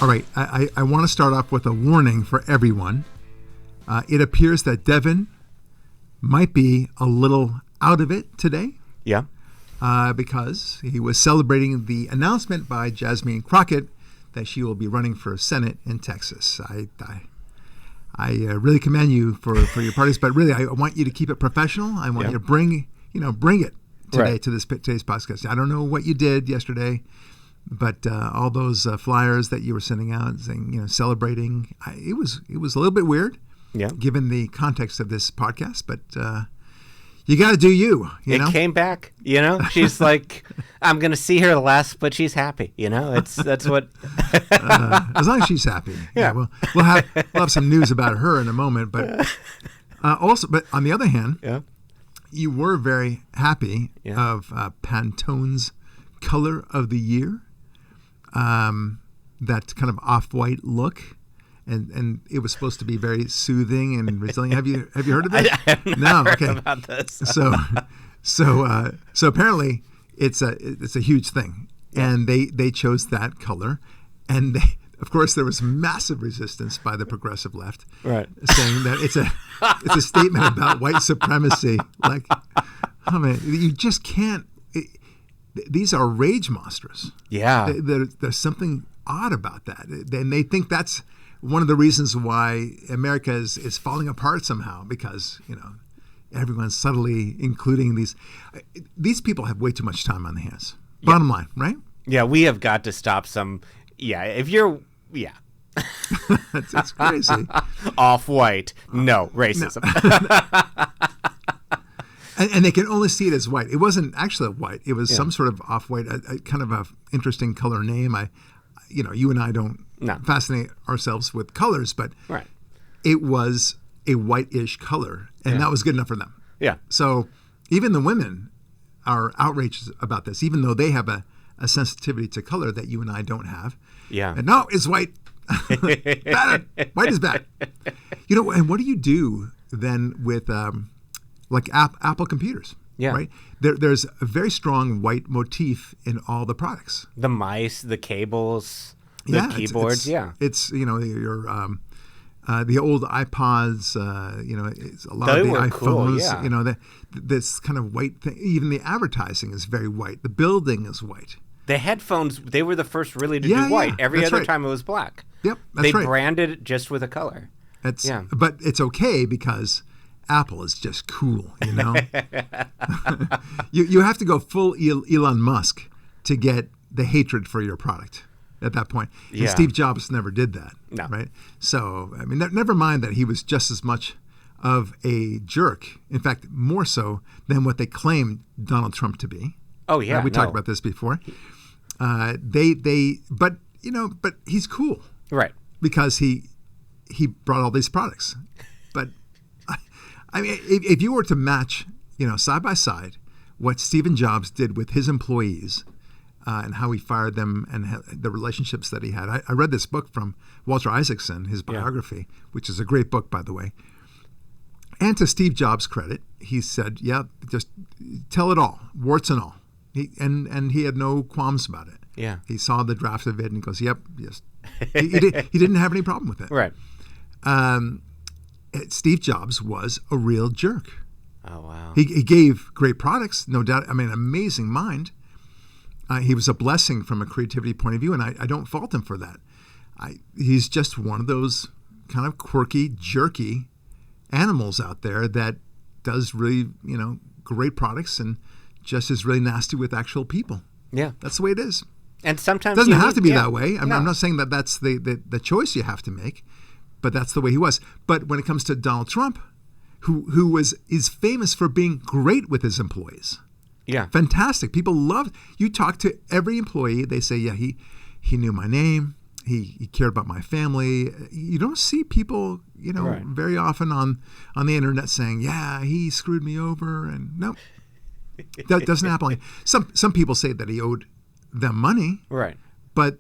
All right, I want to start off with a warning for everyone. It appears that Devin might be a little out of it today. Yeah. Because he was celebrating the announcement by Jasmine Crockett that she will be running for Senate in Texas. I really commend you for your parties, but really I want you to keep it professional. I want you to bring it today to today's podcast. I don't know what you did yesterday, but all those flyers that you were sending out, saying celebrating, it was a little bit weird, given the context of this podcast. But you got to do you. It came back. She's like, I'm going to see her less, but she's happy. That's what. As long as she's happy. Yeah. We'll have some news about her in a moment, but but on the other hand, you were very happy of Pantone's color of the year. That kind of off-white look, and it was supposed to be very soothing and resilient. Have you heard of this? I have not heard about this. So apparently it's a huge thing, and they chose that color, and of course there was massive resistance by the progressive left, right, saying that it's a statement about white supremacy. Like, oh man, you just can't. These are rage monsters. Yeah. There's something odd about that. And they think that's one of the reasons why America is falling apart somehow, because, everyone's subtly including these people have way too much time on their hands. Bottom line, right? Yeah, we have got to stop some. Yeah, if you're. Yeah. it's crazy. Off-white. No, racism. No. And they can only see it as white. It wasn't actually white. It was some sort of off-white, a kind of a interesting color name. You and I don't fascinate ourselves with colors, but it was a whitish color, and that was good enough for them. Yeah. So even the women are outraged about this, even though they have a sensitivity to color that you and I don't have. Yeah. And no, it's white. Bad. White is bad. And what do you do then with like Apple computers, right? There's a very strong white motif in all the products. The mice, the cables, the keyboards, It's, your the old iPods, it's a lot they of the were iPhones, cool, this kind of white thing. Even the advertising is very white. The building is white. The headphones, they were the first really to do white. Every other time it was black. Yep, that's right. They branded it just with a color. But it's okay because Apple is just cool, you have to go full Elon Musk to get the hatred for your product at that point. And Steve Jobs never did that, right? So, I mean, never mind that he was just as much of a jerk, in fact, more so than what they claimed Donald Trump to be. Oh, yeah. Right? We talked about this before. But he's cool. Right. Because he brought all these products. But I mean, if you were to match, side by side, what Stephen Jobs did with his employees and how he fired them and the relationships that he had. I read this book from Walter Isaacson, his biography, which is a great book, by the way. And to Steve Jobs' credit, he said, just tell it all, warts and all. He had no qualms about it. Yeah. He saw the draft of it and he goes, yep, yes. He didn't have any problem with it. Right. Steve Jobs was a real jerk. Oh, wow. He gave great products, no doubt. I mean, amazing mind. He was a blessing from a creativity point of view, and I don't fault him for that. He's just one of those kind of quirky, jerky animals out there that does really, great products and just is really nasty with actual people. Yeah. That's the way it is. And sometimes it doesn't have to be that way. I'm No. not saying that that's the choice you have to make. But that's the way he was. But when it comes to Donald Trump, who is famous for being great with his employees. Yeah. Fantastic. People loved. You talk to every employee, they say, he knew my name. He cared about my family. You don't see people, very often on the internet saying, he screwed me over. And no, that doesn't happen. Some people say that he owed them money. Right. But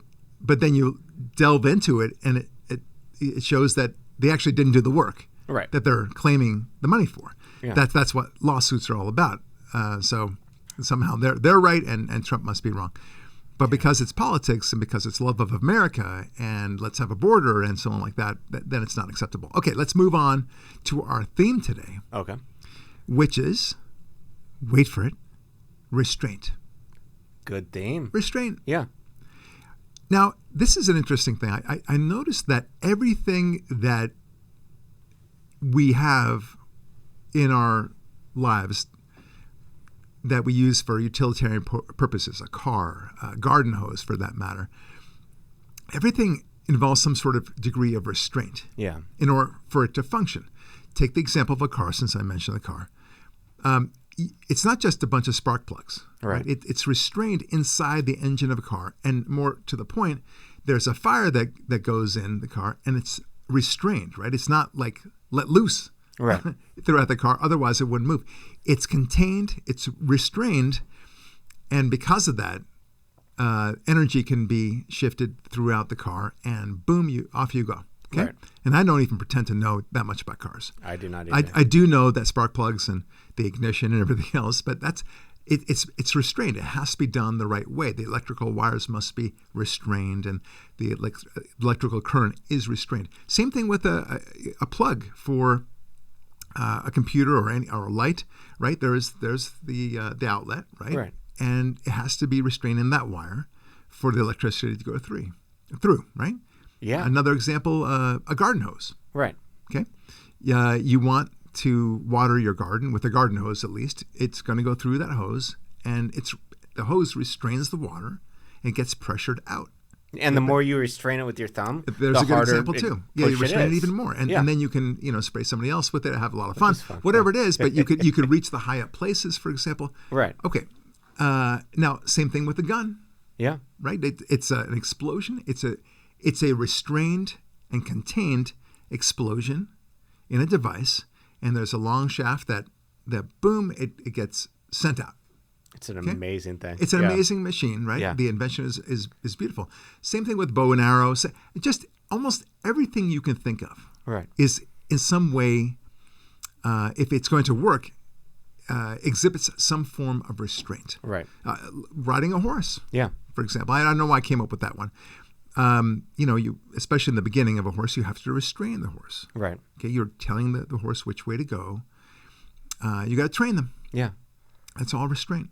then you delve into it and it shows that they actually didn't do the work that they're claiming the money for. Yeah. That's what lawsuits are all about. So somehow they're right and Trump must be wrong. But because it's politics and because it's love of America and let's have a border and so on like that, then it's not acceptable. Okay, let's move on to our theme today, Okay. which is, wait for it, restraint. Good theme. Restraint. Yeah. Now, this is an interesting thing. I noticed that everything that we have in our lives that we use for utilitarian purposes, a car, a garden hose for that matter, everything involves some sort of degree of restraint Yeah. in order for it to function. Take the example of a car, since I mentioned the car. It's not just a bunch of spark plugs. Right. It's restrained inside the engine of a car. And more to the point, there's a fire that goes in the car, and it's restrained, right? It's not like let loose Right. throughout the car. Otherwise, it wouldn't move. It's contained, it's restrained, and because of that, energy can be shifted throughout the car, and boom, off you go. Okay, Right. and I don't even pretend to know that much about cars. I do not either. I do know that spark plugs and the ignition and everything else, but it's restrained. It has to be done the right way. The electrical wires must be restrained, and the electrical current is restrained. Same thing with a plug for a computer or a light, right? There's the outlet, right? Right. And it has to be restrained in that wire for the electricity to go through, right? Yeah. Another example, a garden hose. Right. Okay. You want to water your garden with a garden hose, at least. It's going to go through that hose, and the hose restrains the water and gets pressured out. And the more you restrain it with your thumb, There's the a good harder example too. Yeah, you restrain it even more, and then you can spray somebody else with it, have a lot of fun, whatever it is. But you could reach the high up places, for example. Right. Okay. Now, same thing with the gun. Yeah. Right. It's an explosion. It's a restrained and contained explosion in a device, and there's a long shaft that boom, it gets sent out. It's an amazing thing. It's an amazing machine, right? Yeah. The invention is beautiful. Same thing with bow and arrow. Just almost everything you can think of Right. is in some way, if it's going to work, exhibits some form of restraint. Right. Riding a horse, Yeah. for example. I don't know why I came up with that one. You especially in the beginning of a horse, you have to restrain the horse. Right. Okay, you're telling the horse which way to go. You got to train them. Yeah. That's all restraint.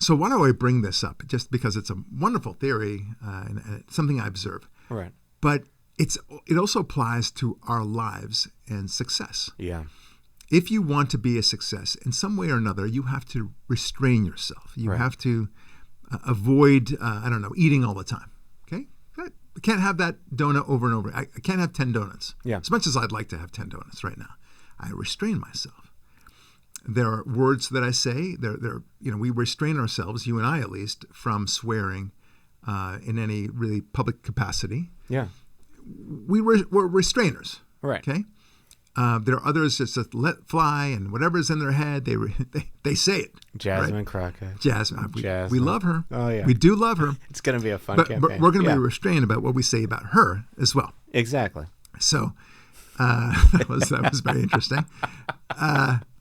So why do I bring this up? Just because it's a wonderful theory and it's something I observe. Right. But it also applies to our lives and success. Yeah. If you want to be a success in some way or another, you have to restrain yourself. You Right. have to avoid, eating all the time. Okay? I can't have that donut over and over. I can't have 10 donuts. Yeah. As much as I'd like to have 10 donuts right now, I restrain myself. There are words that I say. We restrain ourselves, you and I at least, from swearing in any really public capacity. Yeah. We're restrainers. Right. Okay. There are others that just let fly, and whatever's in their head, they say it. Jasmine right? Crockett. Jasmine. We Jasmine. love her. Oh, yeah. We do love her. It's going to be a fun But campaign. we're going to Yeah. be restrained about what we say about her as well. Exactly. So that was very interesting.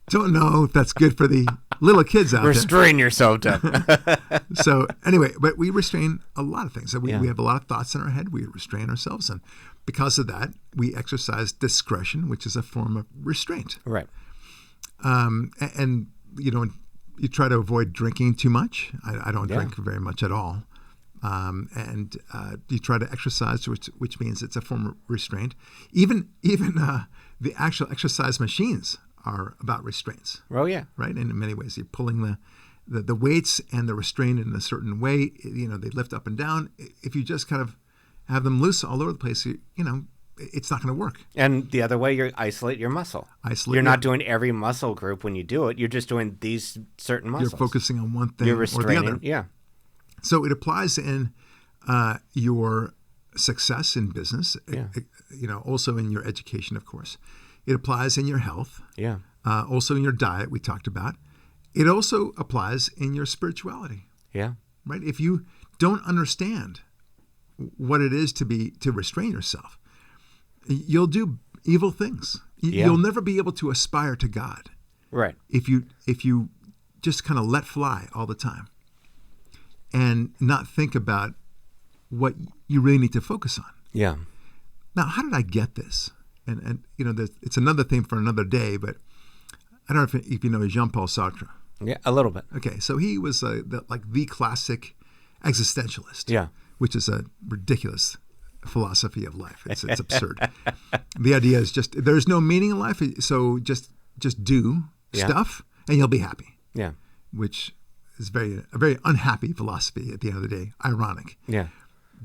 Don't know if that's good for the little kids out Restrain yourself, Doug. there. So anyway, but we restrain a lot of things. So we Yeah. have a lot of thoughts in our head. We restrain ourselves, and because of that, we exercise discretion, which is a form of restraint. Right. And you try to avoid drinking too much. I don't Yeah. drink very much at all. And you try to exercise, which means it's a form of restraint. Even the actual exercise machines are about restraints, Oh, yeah. right? And in many ways, you're pulling the weights and the restraint in a certain way. They lift up and down. If you just kind of have them loose all over the place, it's not going to work. And the other way, you isolate your muscle. You're not doing every muscle group when you do it. You're just doing these certain muscles. You're focusing on one thing You're or the restraining. other. Yeah. So it applies in your success in business, Yeah. Also in your education, of course. It applies in your health, Yeah. Also in your diet, we talked about. It also applies in your spirituality, Yeah. right? If you don't understand what it is to restrain yourself, you'll do evil things. Yeah. You'll never be able to aspire to God Right. if you just kind of let fly all the time. and not think about what you really need to focus on. Yeah. Now, how did I get this? And it's another thing for another day, but I don't know if you know Jean-Paul Sartre. Yeah, a little bit. Okay, so he was the classic existentialist. Yeah. Which is a ridiculous philosophy of life. It's absurd. The idea is just there's no meaning in life, so just do stuff and you'll be happy. Yeah. Which is a very unhappy philosophy at the end of the day. Ironic. Yeah.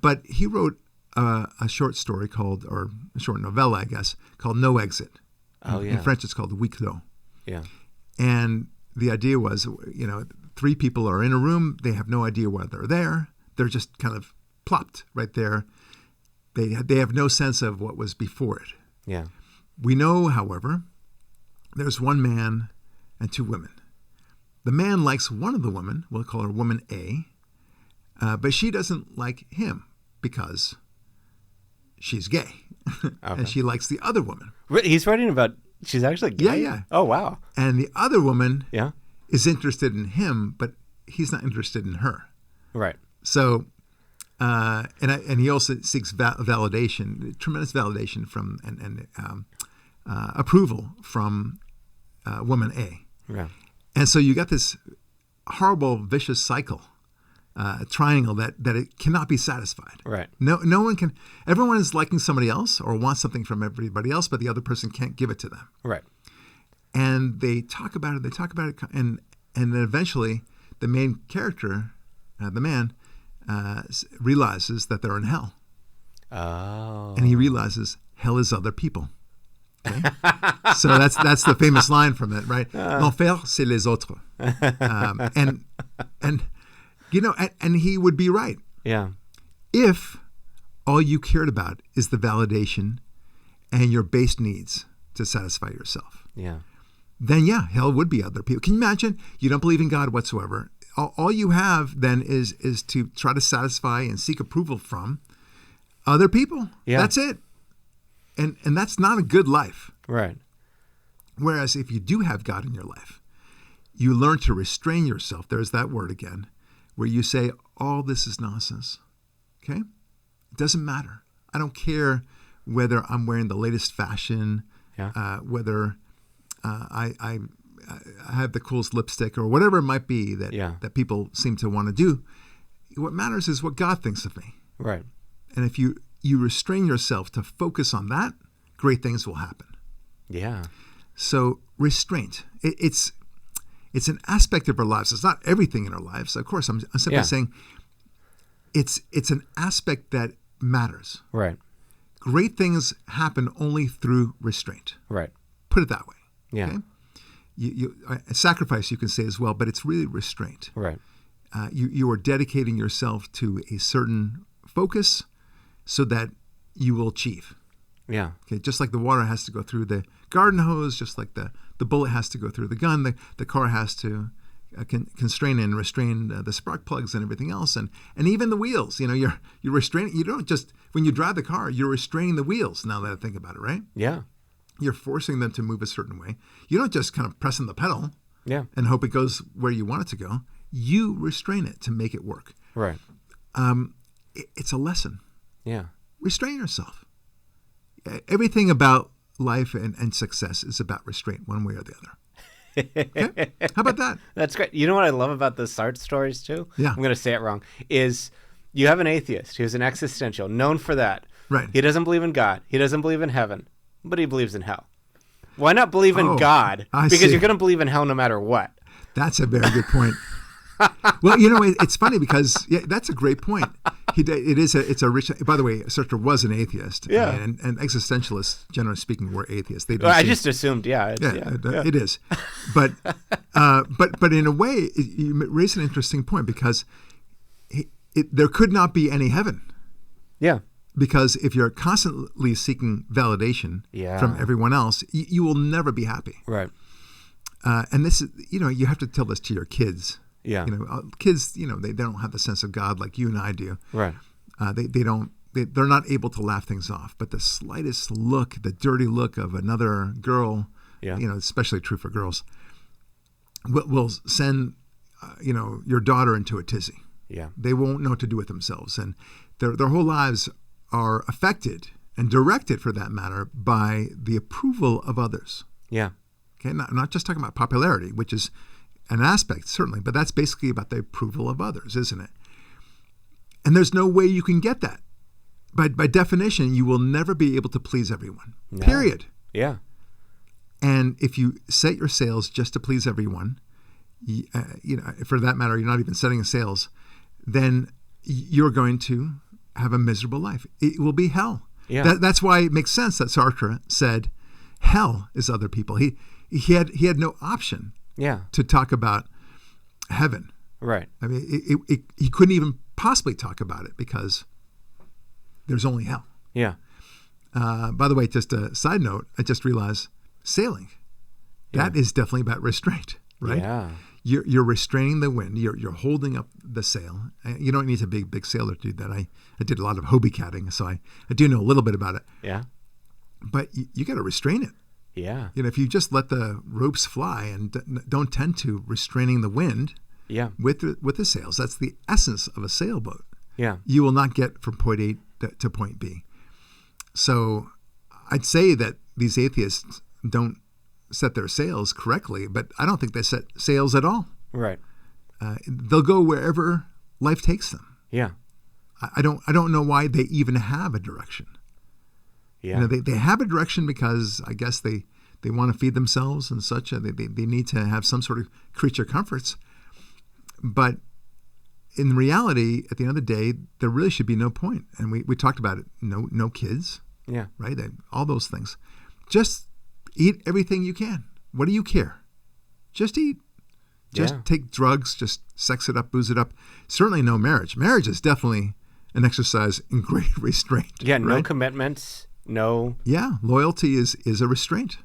But he wrote a short story or a short novella, I guess, called No Exit. Oh, yeah. In French, it's called Huis Clos. Yeah. And the idea was, three people are in a room. They have no idea why they're there. They're just kind of plopped right there. They have no sense of what was before it. Yeah. We know, however, there's one man and two women. The man likes one of the women. We'll call her woman A. But she doesn't like him because she's gay. Okay. And she likes the other woman. He's writing about she's actually gay? Yeah. Oh, wow. And the other woman Yeah. is interested in him, but he's not interested in her. Right. So, and he also seeks validation, tremendous validation from and approval from woman A. Yeah. And so you got this horrible, vicious cycle, triangle that it cannot be satisfied. Right. No one can. Everyone is liking somebody else or wants something from everybody else, but the other person can't give it to them. Right. And they talk about it, and then eventually the main character, the man, realizes that they're in hell. Oh. And he realizes hell is other people. Okay? So that's the famous line from it, right? L'enfer, c'est les autres. And he would be right. Yeah. If all you cared about is the validation and your base needs to satisfy yourself. Yeah. Then hell would be other people. Can you imagine? You don't believe in God whatsoever. All you have then is to try to satisfy and seek approval from other people. Yeah. That's it. And that's not a good life. Right. Whereas if you do have God in your life, you learn to restrain yourself. There's that word again, where you say, all this is nonsense. Okay? It doesn't matter. I don't care whether I'm wearing the latest fashion, whether I have the coolest lipstick or whatever it might be that people seem to want to do. What matters is what God thinks of me. Right. And if you restrain yourself to focus on that, great things will happen. Yeah. So restraint, it's an aspect of our lives. It's not everything in our lives. Of course, I'm simply saying it's an aspect that matters. Right. Great things happen only through restraint. Right. Put it that way. Yeah. Okay? You sacrifice, you can say as well, but it's really restraint. Right. You are dedicating yourself to a certain focus so that you will achieve. Yeah. Okay. Just like the water has to go through the garden hose, just like the bullet has to go through the gun, the car has to constrain and restrain the spark plugs and everything else, and even the wheels. You're restraining. You don't just when you drive the car, you're restraining the wheels. Now that I think about it, right? Yeah. You're forcing them to move a certain way. You don't just kind of press on the pedal and hope it goes where you want it to go. You restrain it to make it work. Right. It's a lesson. Yeah. Restrain yourself. Everything about life and success is about restraint one way or the other. Okay? How about that? That's great. You know what I love about the Sartre stories too? Yeah. I'm going to say it wrong. Is you have an atheist who's an existential, known for that. Right. He doesn't believe in God. He doesn't believe in heaven. But he believes in hell. Why not believe in God? Because you're going to believe in hell no matter what. That's a very good point. Well, it's funny because that's a great point. It's a rich. By the way, Sartre was an atheist. Yeah. And existentialists, generally speaking, were atheists. I just assumed. It is. But in a way, you raise an interesting point because there could not be any heaven. Yeah. Because if you're constantly seeking validation from everyone else, you will never be happy. Right. And this is, you have to tell this to your kids. Yeah. Kids, they don't have the sense of God like you and I do. Right. They're not able to laugh things off. But the slightest look, the dirty look of another girl, especially true for girls, will send, your daughter into a tizzy. Yeah. They won't know what to do with themselves. And their whole lives are affected and directed, for that matter, by the approval of others. Yeah. Okay, not just talking about popularity, which is an aspect, certainly, but that's basically about the approval of others, isn't it? And there's no way you can get that. By definition, you will never be able to please everyone, period. Yeah. And if you set your sails just to please everyone, for that matter, you're not even setting sails, then you're going to have a miserable life. It will be hell. Yeah. That's why it makes sense that Sartre said, hell is other people. He had no option to talk about heaven. Right. I mean, he couldn't even possibly talk about it because there's only hell. Yeah. By the way, just a side note, I just realized sailing, that is definitely about restraint, right? Yeah. You're restraining the wind. You're holding up the sail. You don't need a big sailor to do that. I did a lot of Hobie catting, so I do know a little bit about it. Yeah. But you got to restrain it. Yeah. If you just let the ropes fly and don't tend to restraining the wind with the sails, that's the essence of a sailboat. Yeah. You will not get from point A to point B. So I'd say that these atheists don't set their sails correctly, but I don't think they set sails at all. Right. They'll go wherever life takes them. Yeah. I don't know why they even have a direction. Yeah. They have a direction because I guess they want to feed themselves and such. They need to have some sort of creature comforts. But in reality, at the end of the day, there really should be no point. And we talked about it. No kids. Yeah. Right? All those things. Just eat everything you can. What do you care? Just eat. Just take drugs. Just sex it up, booze it up. Certainly no marriage. Marriage is definitely an exercise in great restraint. Yeah, no right? commitments, no... Yeah, loyalty is a restraint.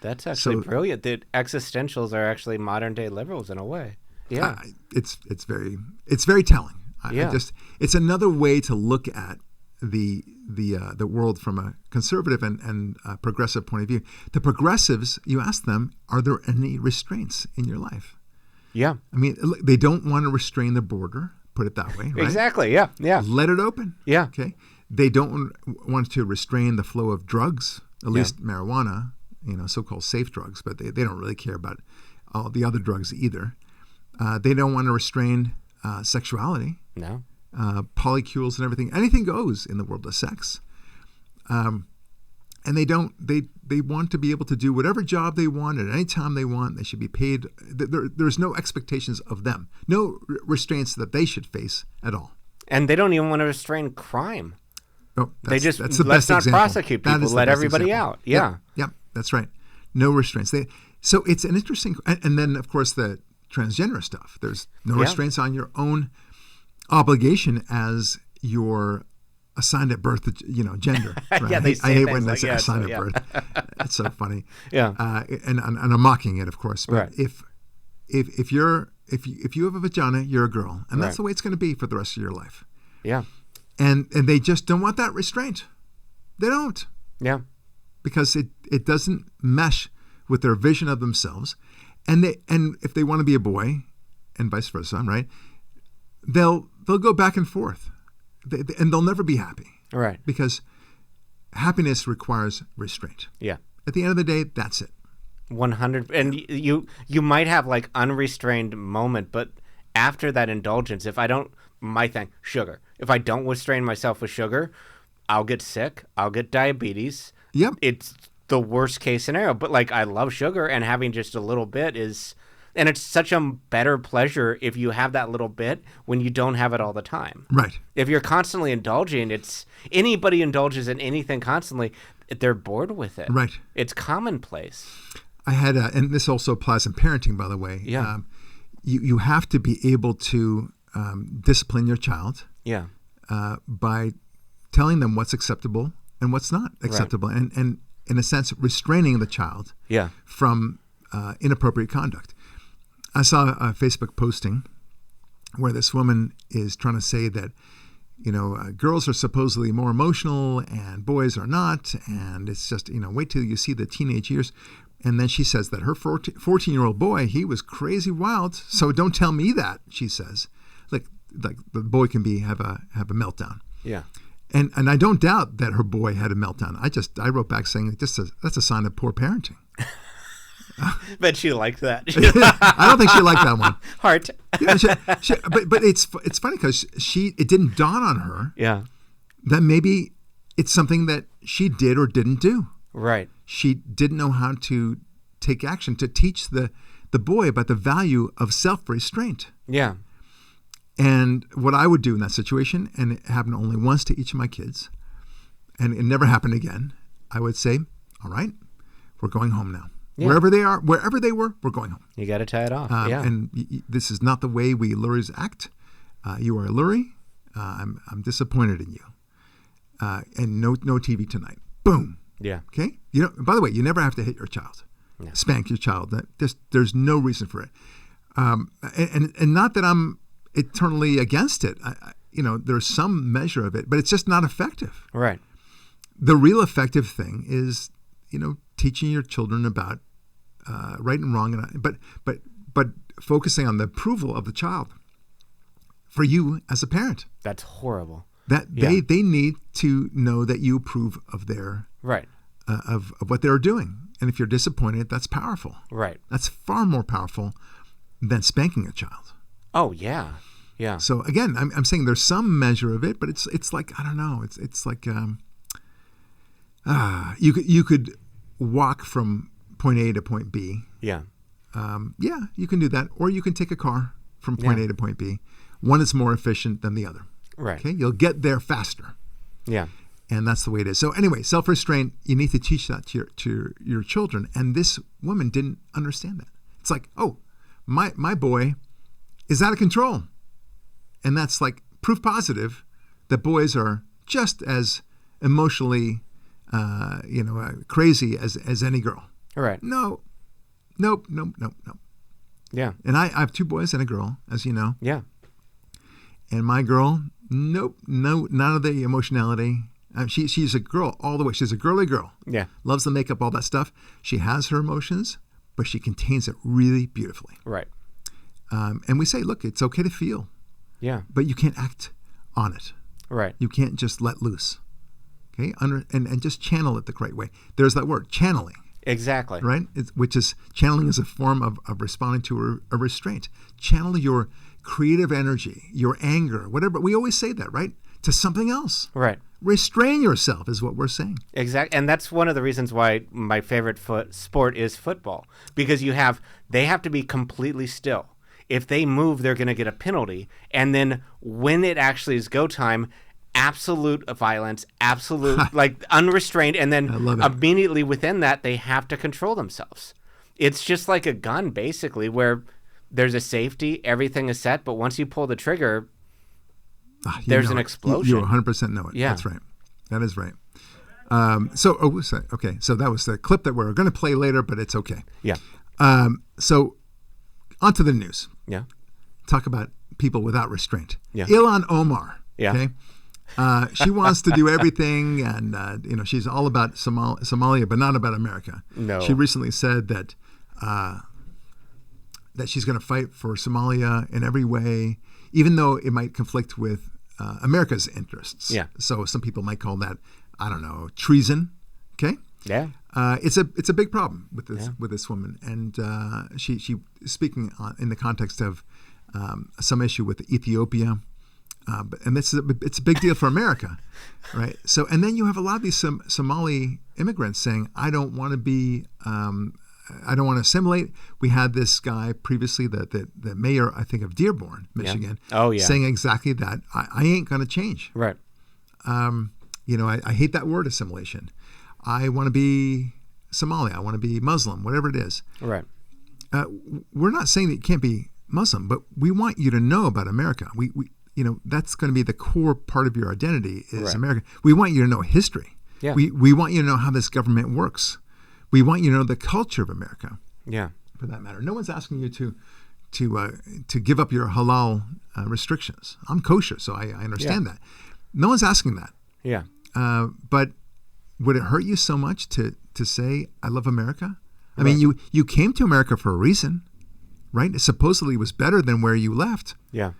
That's actually brilliant. The existentials are actually modern-day liberals in a way. Yeah. It's very telling. It's another way to look at the world from a conservative and progressive point of view. The progressives, you ask them, are there any restraints in your life? Yeah. I mean, they don't want to restrain the border, put it that way, right? Exactly, yeah. Let it open. Yeah. Okay. They don't want to restrain the flow of drugs, at least marijuana, so-called safe drugs, but they don't really care about all the other drugs either. They don't want to restrain sexuality. No. Polycules and everything. Anything goes in the world of sex. And they want to be able to do whatever job they want at any time they want. They should be paid. There's no expectations of them. No restraints that they should face at all. And they don't even want to restrain crime. Oh, that's the let's best not example. Prosecute people. Let everybody example. out. Yeah. Yep, that's right. No restraints. So it's an interesting, and then of course the transgender stuff. There's no restraints on your own obligation as your assigned at birth, gender. Right? I hate when they say assigned at birth. It's so funny. Yeah. And I'm mocking it, of course. But right. if you have a vagina, you're a girl, and that's the way it's going to be for the rest of your life. Yeah. And they just don't want that restraint. They don't. Yeah. Because it doesn't mesh with their vision of themselves, and if they want to be a boy, and vice versa, right? They'll go back and forth, and they'll never be happy. Right. Because happiness requires restraint. Yeah. At the end of the day, that's it. 100. And you might have like unrestrained moment, but after that indulgence, my thing, sugar. If I don't restrain myself with sugar, I'll get sick. I'll get diabetes. Yep. It's the worst case scenario. But like, I love sugar, and having just a little bit and it's such a better pleasure if you have that little bit when you don't have it all the time. Right. If you're constantly indulging, anybody indulges in anything constantly, they're bored with it. Right. It's commonplace. I had, and this also applies in parenting, by the way. Yeah. You have to be able to discipline your child. Yeah. By telling them what's acceptable and what's not acceptable, right. and in a sense restraining the child from inappropriate conduct. I saw a Facebook posting where this woman is trying to say that girls are supposedly more emotional and boys are not, and it's just wait till you see the teenage years. And then she says that her 14-year-old boy, he was crazy wild, so don't tell me that, she says. Like, like the boy can have a meltdown. Yeah. And I don't doubt that her boy had a meltdown. I wrote back saying that's a sign of poor parenting. Bet she liked that. I don't think she liked that one. Heart. But it's funny because it didn't dawn on her that maybe it's something that she did or didn't do. Right. She didn't know how to take action to teach the boy about the value of self-restraint. Yeah. And what I would do in that situation, and it happened only once to each of my kids, and it never happened again, I would say, all right, we're going home now. Yeah. Wherever they were, we're going home. You got to tie it off. And this is not the way we Luries act. You are a Lurie. I'm disappointed in you. And no TV tonight. Boom. Yeah. Okay. By the way, you never have to hit your child, spank your child. There's no reason for it. And not that I'm eternally against it. There's some measure of it, but it's just not effective. Right. The real effective thing is, teaching your children about right and wrong, but focusing on the approval of the child for you as a parent. That's horrible. That they need to know that you approve of their of what they're doing, and if you're disappointed, that's powerful. Right. That's far more powerful than spanking a child. Oh yeah, yeah. So again, I'm saying there's some measure of it, but it's like I don't know. It's like you could walk from point A to point B. Yeah. You can do that, or you can take a car from point A to point B. One is more efficient than the other. Right. Okay, you'll get there faster. Yeah. And that's the way it is. So anyway, self-restraint, you need to teach that to your children. And this woman didn't understand that. It's like, oh, my boy is out of control. And that's like proof positive that boys are just as emotionally crazy as any girl. All right. Nope. Yeah. And I have two boys and a girl, as you know. Yeah. And my girl, nope, no, none of the emotionality. She's a girl all the way. She's a girly girl. Yeah. Loves the makeup, all that stuff. She has her emotions, but she contains it really beautifully. Right. And we say, look, it's okay to feel. Yeah. But you can't act on it. Right. You can't just let loose. Okay? And just channel it the correct way. There's that word, channeling. Exactly. Right? Which is, channeling is a form of responding to a restraint. Channel your creative energy, your anger, whatever. We always say that, right? To something else. Right. Restrain yourself is what we're saying. Exactly. And that's one of the reasons why my favorite sport is football. Because they have to be completely still. If they move, they're going to get a penalty. And then when it actually is go time, absolute violence, absolute, unrestrained. And then immediately within that, they have to control themselves. It's just like a gun, basically, where there's a safety, everything is set, but once you pull the trigger, there's an explosion. You 100% know it. Yeah. That's right. That is right. So that was the clip that we're going to play later, but it's okay. Yeah. So on to the news. Yeah. Talk about people without restraint. Yeah. Ilhan Omar. Yeah. Okay. She wants to do everything, and she's all about Somalia, but not about America. No. She recently said that she's going to fight for Somalia in every way, even though it might conflict with America's interests. Yeah. So some people might call that, I don't know, treason. Okay. Yeah. It's a big problem with this woman, and she speaking in the context of some issue with Ethiopia. And it's a big deal for America, right? So, and then you have a lot of these Somali immigrants saying, I don't want to assimilate. We had this guy previously, the mayor, I think, of Dearborn, Michigan, saying exactly that. I ain't going to change. Right. I hate that word, assimilation. I want to be Somali. I want to be Muslim, whatever it is. Right. We're not saying that you can't be Muslim, but we want you to know about America. We that's going to be the core part of your identity is America. We want you to know history. Yeah. We want you to know how this government works. We want you to know the culture of America. Yeah. For that matter. No one's asking you to give up your halal restrictions. I'm kosher, so I understand that. No one's asking that. Yeah. But would it hurt you so much to say, I love America? I mean, you came to America for a reason, right? It supposedly was better than where you left. Yeah.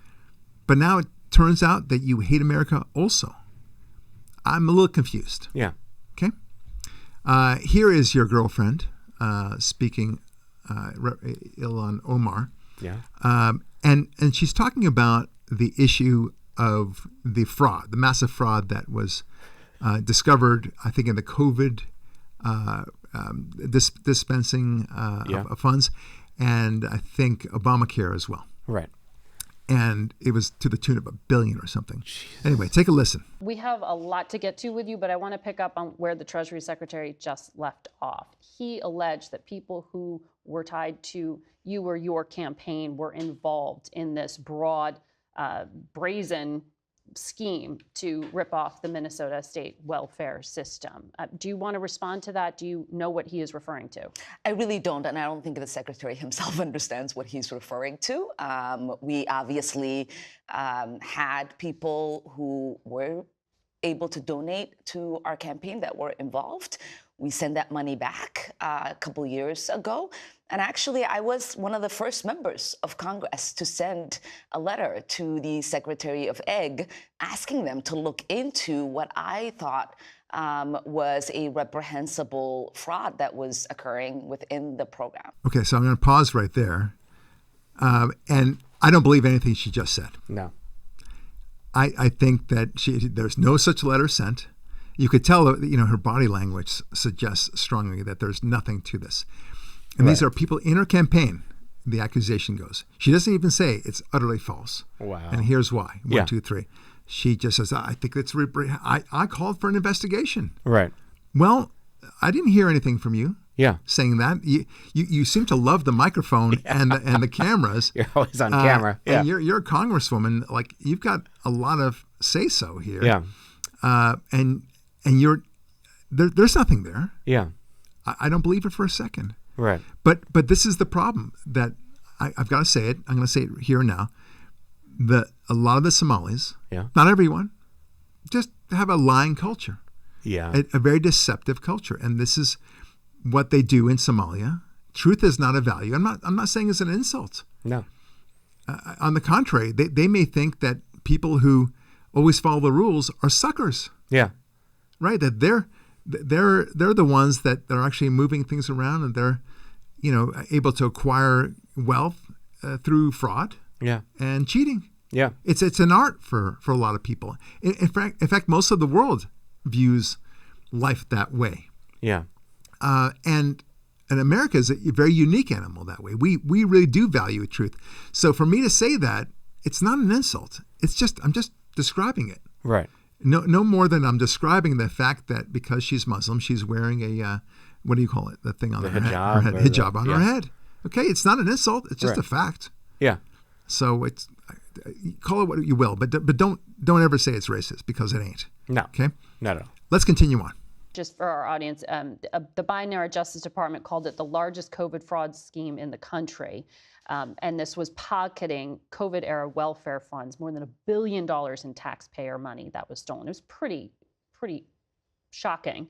but now it turns out that you hate America also. I'm a little confused. Yeah. Okay. Here is your girlfriend speaking, Ilhan Omar. Yeah. And she's talking about the issue of the fraud, the massive fraud that was discovered, I think, in the COVID dispensing of funds, and I think Obamacare as well. Right. And it was to the tune of $1 billion or something. Jesus. Anyway, take a listen. We have a lot to get to with you, but I want to pick up on where the Treasury Secretary just left off. He alleged that people who were tied to you or your campaign were involved in this broad, brazen scheme to rip off the Minnesota state welfare system. Do you want to respond to that? Do you know what he is referring to? I really don't, and I don't think the secretary himself understands what he's referring to. We obviously had people who were able to donate to our campaign that were involved. We sent that money back a couple years ago. And actually, I was one of the first members of Congress to send a letter to the Secretary of Ag asking them to look into what I thought was a reprehensible fraud that was occurring within the program. Okay, so I'm going to pause right there. And I don't believe anything she just said. No. I think that there's no such letter sent. You could tell, her body language suggests strongly that there's nothing to this. And these are people in her campaign, the accusation goes. She doesn't even say it's utterly false. Wow. And here's why. Yeah. 1, 2, 3. She just says, I think it's, I called for an investigation. Right. Well, I didn't hear anything from you. Yeah. Saying that. You seem to love the microphone and the cameras. You're always on camera. Yeah. And you're a congresswoman. Like, you've got a lot of say-so here. Yeah. And there's nothing there. Yeah. I don't believe it for a second. Right. But this is the problem that I've got to say it. I'm going to say it here and now. A lot of the Somalis, not everyone, just have a lying culture. Yeah. A very deceptive culture. And this is what they do in Somalia. Truth is not a value. I'm not saying it's an insult. No. On the contrary, they may think that people who always follow the rules are suckers. Yeah. Right. That they're the ones that are actually moving things around, and they're, able to acquire wealth through fraud. Yeah. And cheating. Yeah. It's an art for a lot of people. In fact, most of the world views life that way. Yeah. And America is a very unique animal that way. We really do value truth. So for me to say that, it's not an insult. I'm just describing it. Right. No more than I'm describing the fact that because she's Muslim, she's wearing a, what do you call it? The thing on her head. Hijab on her head. Okay, it's not an insult. It's just a fact. Yeah. So it's, call it what you will, but don't ever say it's racist, because it ain't. No. Okay? Not at all. Let's continue on. Just for our audience, the Biden-era Justice Department called it the largest COVID fraud scheme in the country. And this was pocketing COVID-era welfare funds, more than $1 billion in taxpayer money that was stolen. It was pretty shocking.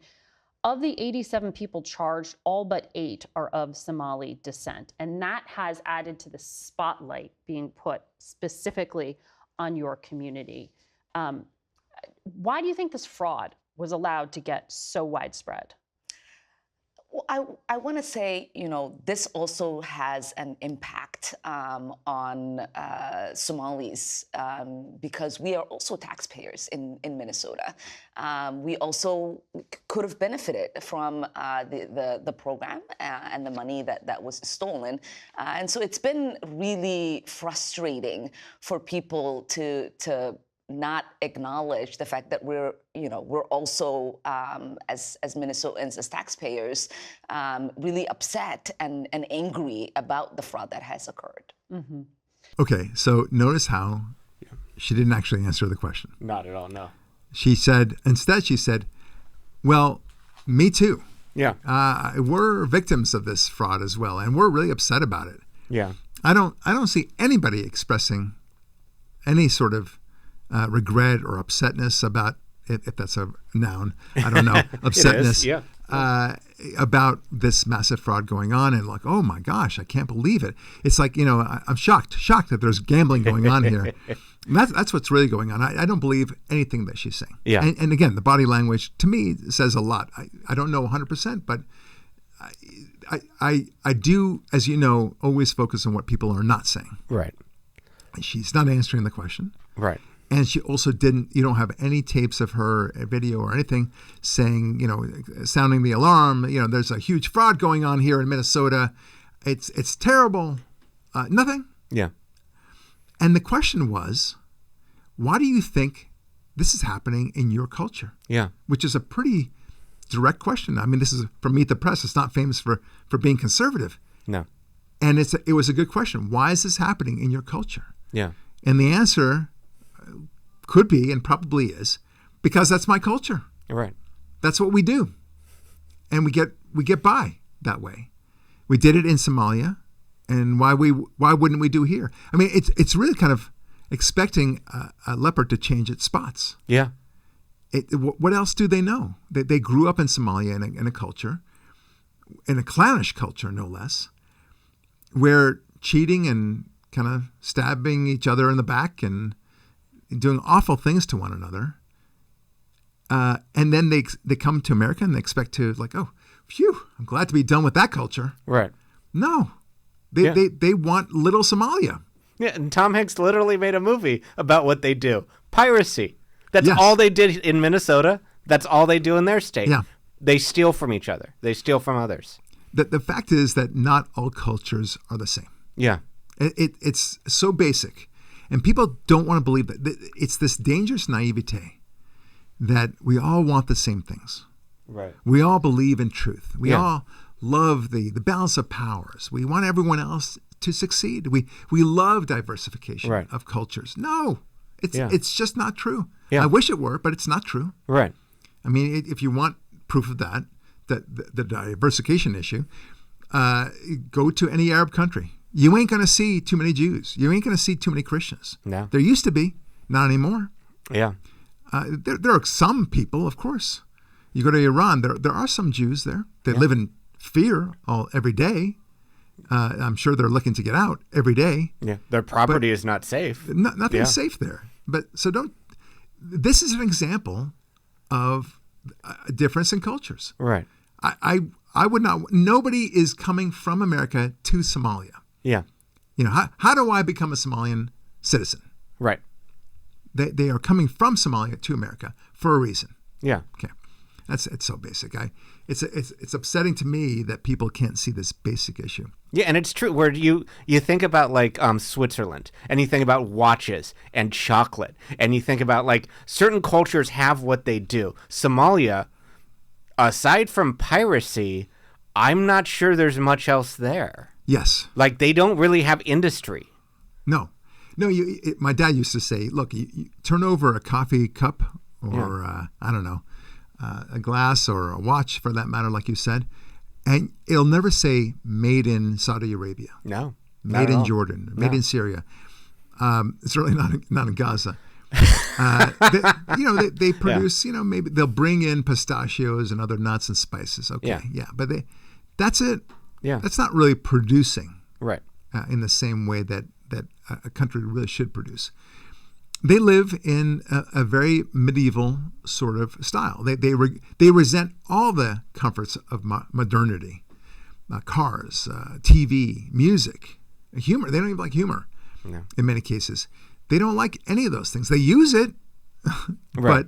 Of the 87 people charged, all but 8 are of Somali descent. And that has added to the spotlight being put specifically on your community. Why do you think this fraud was allowed to get so widespread? Well, I want to say, this also has an impact on Somalis because we are also taxpayers in Minnesota. We also could have benefited from the program and the money that was stolen. And so it's been really frustrating for people to not acknowledge the fact that we're also as Minnesotans, as taxpayers, really upset and angry about the fraud that has occurred. Mm-hmm. Okay, so notice how she didn't actually answer the question. Not at all. No. Instead she said, well, me too. Yeah. We're victims of this fraud as well, and we're really upset about it. Yeah. I don't see anybody expressing any sort of regret or upsetness about it, if that's a noun. I don't know. Upsetness. It is, about this massive fraud going on, and like, oh my gosh, I can't believe it. It's like, I'm shocked that there's gambling going on here. And that's what's really going on. I don't believe anything that she's saying. Yeah. And again, the body language to me says a lot. I don't know 100%, but I do, as you know, always focus on what people are not saying. Right. She's not answering the question. Right. And she also you don't have any tapes of her video or anything saying, sounding the alarm, there's a huge fraud going on here in Minnesota. It's terrible. Nothing. Yeah. And the question was, why do you think this is happening in your culture? Yeah. Which is a pretty direct question. I mean, this is from Meet the Press. It's not famous for being conservative. No. And it was a good question. Why is this happening in your culture? Yeah. And the answer could be, and probably is, because that's my culture. Right. That's what we do. And we get by that way. We did it in Somalia, and why wouldn't we do here? I mean, it's really kind of expecting a leopard to change its spots. Yeah. What else do they know? They grew up in Somalia in a culture, in a clownish culture, no less, where cheating and kind of stabbing each other in the back and doing awful things to one another. And then they come to America and they expect to, like, oh, phew, I'm glad to be done with that culture. Right. No. They want little Somalia. Yeah, and Tom Hanks literally made a movie about what they do. Piracy. That's Yes. all they did in Minnesota. That's all they do in their state. Yeah. They steal from each other. They steal from others. The fact is that not all cultures are the same. Yeah. It's so basic. And people don't want to believe that. It's this dangerous naivete that we all want the same things. Right. We all believe in truth. We Yeah. all love the balance of powers. We want everyone else to succeed. We love diversification Right. of cultures. No, Yeah. it's just not true. Yeah. I wish it were, but it's not true. Right. I mean, if you want proof of that the diversification issue, go to any Arab country. You ain't going to see too many Jews. You ain't going to see too many Christians. No. There used to be, not anymore. Yeah. There are some people, of course. You go to Iran, there are some Jews there. They live in fear every day. I'm sure they're looking to get out every day. Yeah. Their property is not safe. Nothing's Yeah. safe there. But so this is an example of a difference in cultures. Right. I would not, nobody is coming from America to Somalia. Yeah. How do I become a Somalian citizen? Right. They are coming from Somalia to America for a reason. Yeah. Okay. It's so basic. It's upsetting to me that people can't see this basic issue. Yeah, and it's true. Where you think about like Switzerland, and you think about watches and chocolate, and you think about like certain cultures have what they do. Somalia, aside from piracy, I'm not sure there's much else there. Yes. Like they don't really have industry. No. My dad used to say, look, you turn over a coffee cup or I don't know, a glass or a watch for that matter, like you said, and it'll never say made in Saudi Arabia. No. Made in Jordan, made in Syria. Certainly not in Gaza. They produce, maybe they'll bring in pistachios and other nuts and spices. Okay, but that's it. Yeah. That's not really producing Right. in the same way that a country really should produce. They live in a very medieval sort of style. They resent all the comforts of modernity, cars, TV, music, humor. They don't even like humor in many cases. They don't like any of those things. They use it, Right.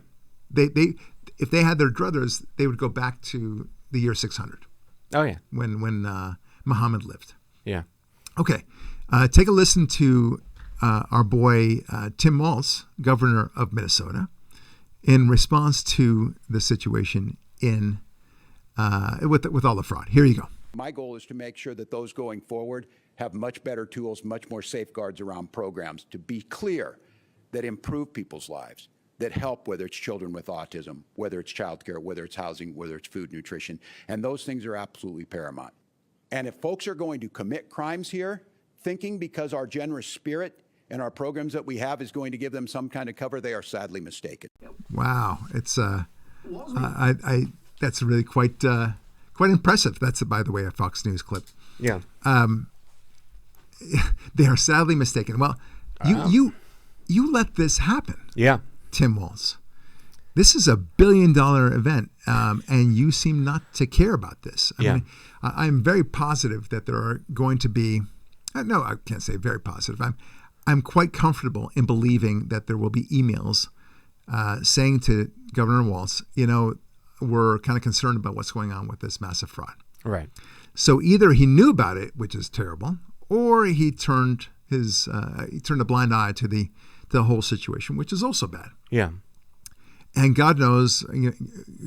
but they if they had their druthers, they would go back to the year 600 Oh yeah. when Muhammad lived. Yeah. Okay, take a listen to our boy Tim Walz, governor of Minnesota, in response to the situation with all the fraud. Here you go. My goal is to make sure that those going forward have much better tools, much more safeguards around programs to be clear that improve people's lives, that help, whether it's children with autism, whether it's childcare, whether it's housing, whether it's food, nutrition, and those things are absolutely paramount. And if folks are going to commit crimes here, thinking because our generous spirit and our programs that we have is going to give them some kind of cover, they are sadly mistaken. Wow, it's that's really quite impressive. That's, by the way, a Fox News clip. Yeah. They are sadly mistaken. Well, you let this happen. Yeah. Tim Walz. This is $1 billion event, and you seem not to care about this. I mean, I'm very positive that there are going to be. No, I can't say very positive. I'm quite comfortable in believing that there will be emails saying to Governor Walz, we're kind of concerned about what's going on with this massive fraud. Right. So either he knew about it, which is terrible, or he turned a blind eye to the whole situation, which is also bad. Yeah. And God knows,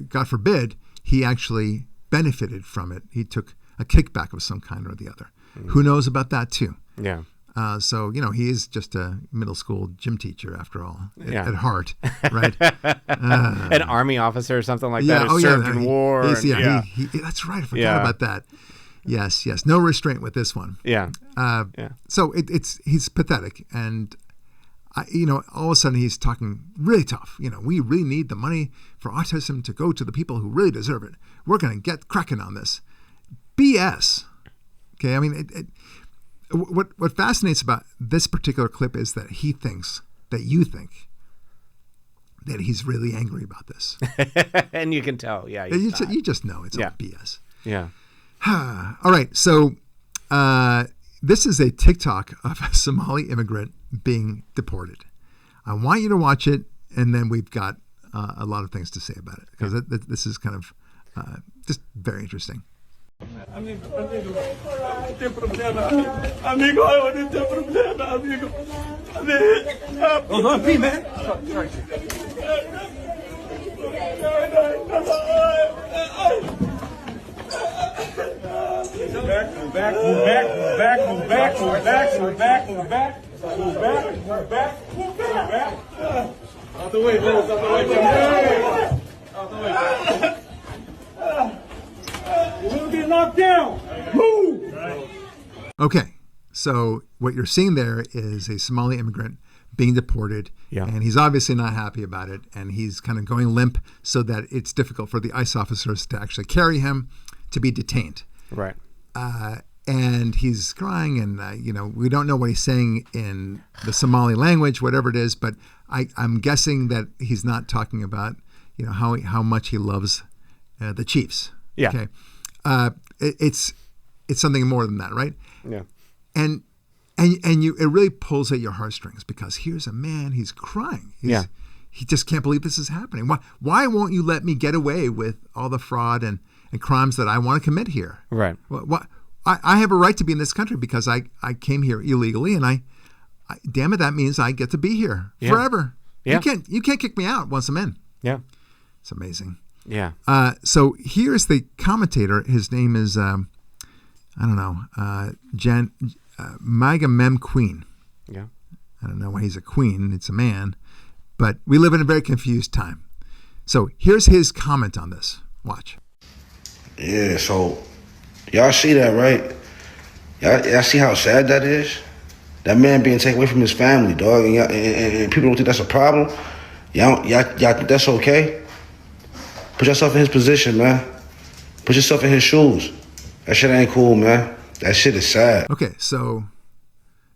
God forbid, he actually benefited from it. He took a kickback of some kind or the other. Who knows about that too? Yeah. So, he is just a middle school gym teacher after all, Yeah. at heart, right? An army officer or something like that who served in war. That's right. I forgot about that. Yes. No restraint with this one. Yeah. So he's pathetic. And, all of a sudden he's talking really tough. We really need the money for autism to go to the people who really deserve it. We're going to get cracking on this. BS. Okay. I mean, what fascinates about this particular clip is that he thinks that you think that he's really angry about this. And you can tell. Yeah. You just know it's all BS. Yeah. All right. So this is a TikTok of a Somali immigrant being deported. I want you to watch it, and then we've got a lot of things to say about it, because this is kind of just very interesting. Amigo, não tem problema. Amigo, não tem problema, amigo. Hold on, please, man. Sorry. Move back. Out the way, Liz. Out the way. You're going to get knocked down. Move! Okay, so what you're seeing there is a Somali immigrant being deported, and he's obviously not happy about it, and he's kind of going limp so that it's difficult for the ICE officers to actually carry him to be detained. Right. And he's crying, and we don't know what he's saying in the Somali language, whatever it is, but I'm guessing that he's not talking about how much he loves the Chiefs. Yeah. Okay. It's something more than that, right? Yeah. And it really pulls at your heartstrings, because here's a man, he's crying. He just can't believe this is happening. Why won't you let me get away with all the fraud and crimes that I want to commit here? Right. I have a right to be in this country because I came here illegally, and I damn it, that means I get to be here forever. Yeah. You can't kick me out once I'm in. Yeah. It's amazing. Yeah. So here's the commentator. His name is Maga Mem Queen. Yeah. I don't know why he's a queen. It's a man, but we live in a very confused time. So here's his comment on this. Watch. Yeah. So y'all see that, right? Y'all see how sad that is? That man being taken away from his family, dog, and people don't think that's a problem. Y'all think that's okay? Put yourself in his position, man. Put yourself in his shoes. That shit ain't cool, man. That shit is sad. Okay, so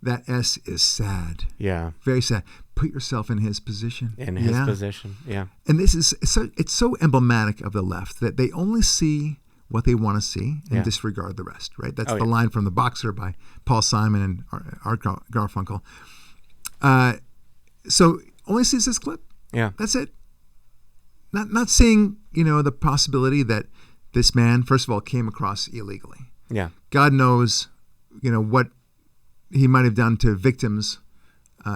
that S is sad. Yeah. Very sad. Put yourself in his position. In his position, yeah. And this is it's so emblematic of the left that they only see what they want to see and disregard the rest, right? That's the line from The Boxer by Paul Simon and Art Garfunkel. So only sees this clip. Yeah. That's it. Not seeing, the possibility that this man, first of all, came across illegally. Yeah. God knows, what he might have done to victims.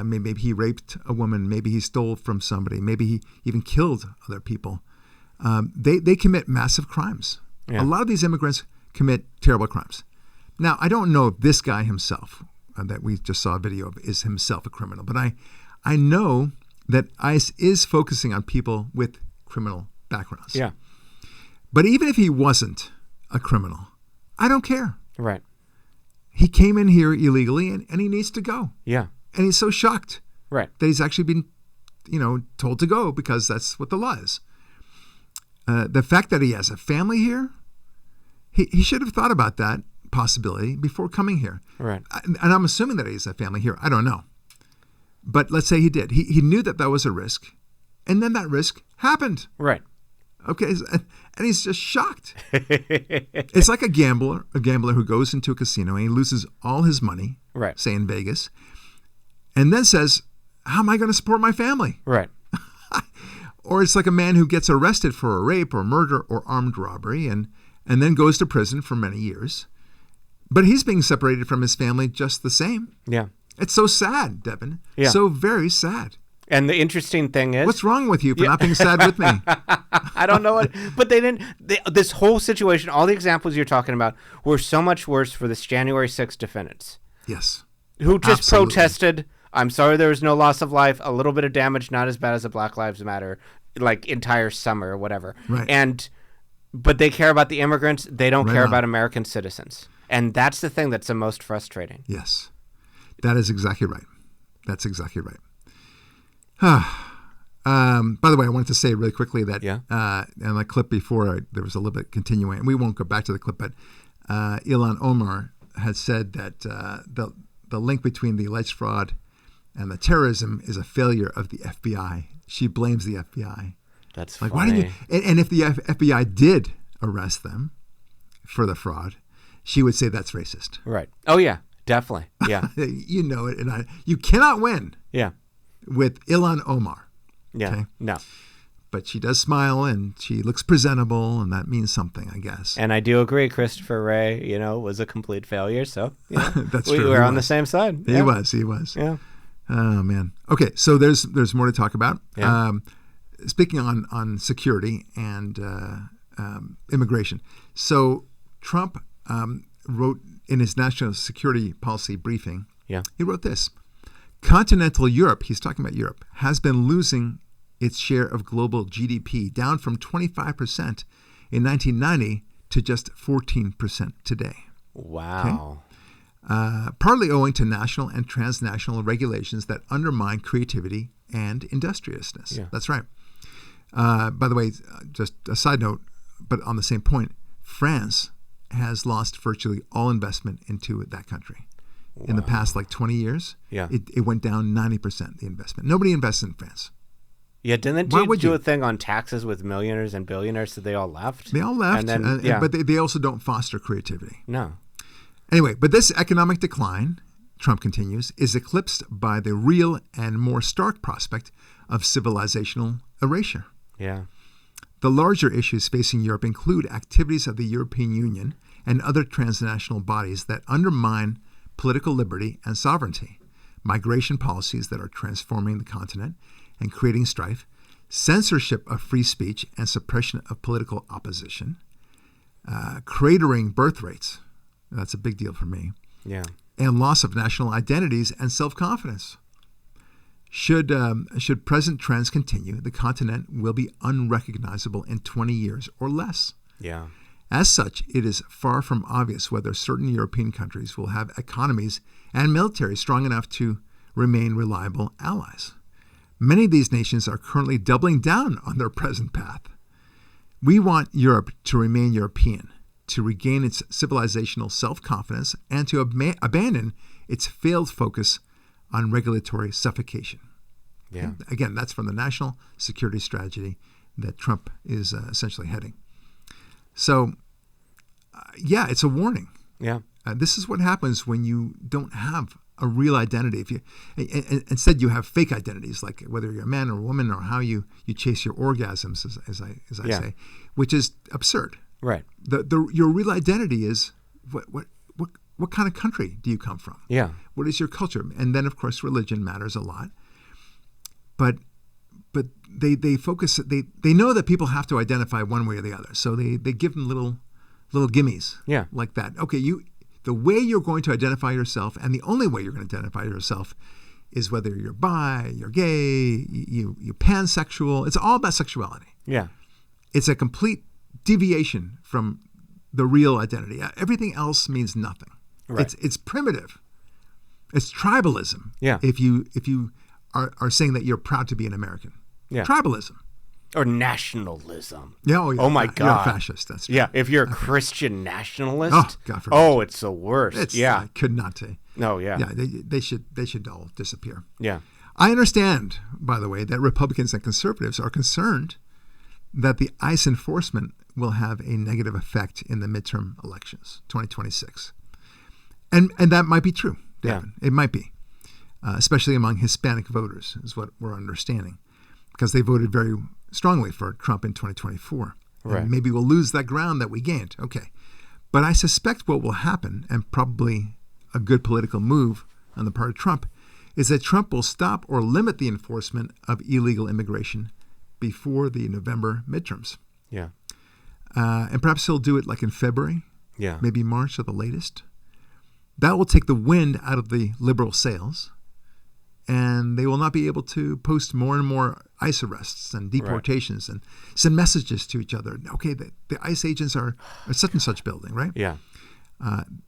Maybe he raped a woman. Maybe he stole from somebody. Maybe he even killed other people. They commit massive crimes. Yeah. A lot of these immigrants commit terrible crimes. Now, I don't know if this guy himself, that we just saw a video of, is himself a criminal, but I know that ICE is focusing on people with criminal backgrounds. Yeah. But even if he wasn't a criminal, I don't care. Right. He came in here illegally, and he needs to go. Yeah. And he's so shocked that he's actually been, told to go, because that's what the law is. The fact that he has a family here, he should have thought about that possibility before coming here. Right. And I'm assuming that he has a family here. I don't know. But let's say he did. He knew that was a risk, and then that risk happened. Right. Okay, and he's just shocked. It's like a gambler who goes into a casino and he loses all his money, right, say in Vegas, and then says, how am I going to support my family? Right. Or it's like a man who gets arrested for a rape or murder or armed robbery and then goes to prison for many years. But he's being separated from his family just the same. Yeah. It's so sad, Devin. Yeah. So very sad. And the interesting thing is... What's wrong with you for not being sad with me? I don't know what... But this whole situation, all the examples you're talking about, were so much worse for this January 6th defendants. Yes. Who just Absolutely. protested, I'm sorry there was no loss of life, a little bit of damage, not as bad as the Black Lives Matter, like entire summer or whatever. Right. But they care about the immigrants. They don't care on. about American citizens. And that's the thing that's the most frustrating. Yes. That is exactly right. That's exactly right. By the way, I wanted to say really quickly that in the clip before, there was a little bit continuing. We won't go back to the clip, but Ilhan Omar had said that the link between the alleged fraud and the terrorism is a failure of the FBI. She blames the FBI. That's like, funny. why didn't you? And if the FBI did arrest them for the fraud, she would say that's racist. Right. Oh yeah, definitely. Yeah. You know it, and you cannot win. Yeah. With Ilhan Omar. Yeah. Okay? No. But she does smile and she looks presentable, and that means something, I guess. And I do agree, Christopher Wray, was a complete failure. So that's we true. were on the same side. He was. Yeah. Oh man. Okay, so there's more to talk about. Yeah. Speaking on security and immigration. So Trump wrote in his national security policy briefing. Yeah. He wrote this. Continental Europe, he's talking about Europe, has been losing its share of global GDP, down from 25% in 1990 to just 14% today. Wow. Okay? Partly owing to national and transnational regulations that undermine creativity and industriousness. Yeah. That's right. By the way, just a side note, but on the same point, France has lost virtually all investment into that country. Wow. In the past, 20 years, it went down 90%, the investment. Nobody invests in France. Yeah, didn't they do a thing on taxes with millionaires and billionaires so they all left? They all left, and then, but they also don't foster creativity. No. Anyway, but this economic decline, Trump continues, is eclipsed by the real and more stark prospect of civilizational erasure. Yeah. The larger issues facing Europe include activities of the European Union and other transnational bodies that undermine political liberty and sovereignty, migration policies that are transforming the continent and creating strife, censorship of free speech and suppression of political opposition, cratering birth rates, that's a big deal for me, and loss of national identities and self-confidence. Should present trends continue, the continent will be unrecognizable in 20 years or less. Yeah. As such, it is far from obvious whether certain European countries will have economies and military strong enough to remain reliable allies. Many of these nations are currently doubling down on their present path. We want Europe to remain European, to regain its civilizational self-confidence, and to abandon its failed focus on regulatory suffocation. Yeah. Again, that's from the national security strategy that Trump is essentially heading. So, it's a warning. Yeah. This is what happens when you don't have a real identity. If you instead you have fake identities, like whether you're a man or a woman, or how you chase your orgasms, as I say, which is absurd. Right. Your real identity is what kind of country do you come from? Yeah. What is your culture? And then, of course, religion matters a lot. But they focus. They know that people have to identify one way or the other, so they give them little gimmies. Yeah. Like that. Okay, the way you're going to identify yourself, and the only way you're going to identify yourself, is whether you're bi, you're gay, you pansexual. It's all about sexuality. Yeah. It's a complete deviation from the real identity. Everything else means nothing. Right. It's primitive. It's tribalism. Yeah. If you are saying that you're proud to be an American. Yeah. Tribalism. Or nationalism. Yeah, oh, yeah. Oh, my You're a God. fascist. That's Yeah, if you're a Christian nationalist, Oh, God forbid. oh, it's the worst. It's, yeah. I could not say. No, yeah. Yeah, they should all disappear. Yeah. I understand, by the way, that Republicans and conservatives are concerned that the ICE enforcement will have a negative effect in the midterm elections, 2026. And that might be true, Devin. Yeah. It might be, especially among Hispanic voters, is what we're understanding, because they voted very strongly for Trump in 2024. Right. And maybe we'll lose that ground that we gained. Okay. But I suspect what will happen, and probably a good political move on the part of Trump, is that Trump will stop or limit the enforcement of illegal immigration before the November midterms. Yeah. And perhaps he'll do it like in February, Yeah. maybe March at the latest. That will take the wind out of the liberal sails, and they will not be able to post more and more ICE arrests and deportations and send messages to each other. Okay, the ICE agents are such and such building, right? Yeah.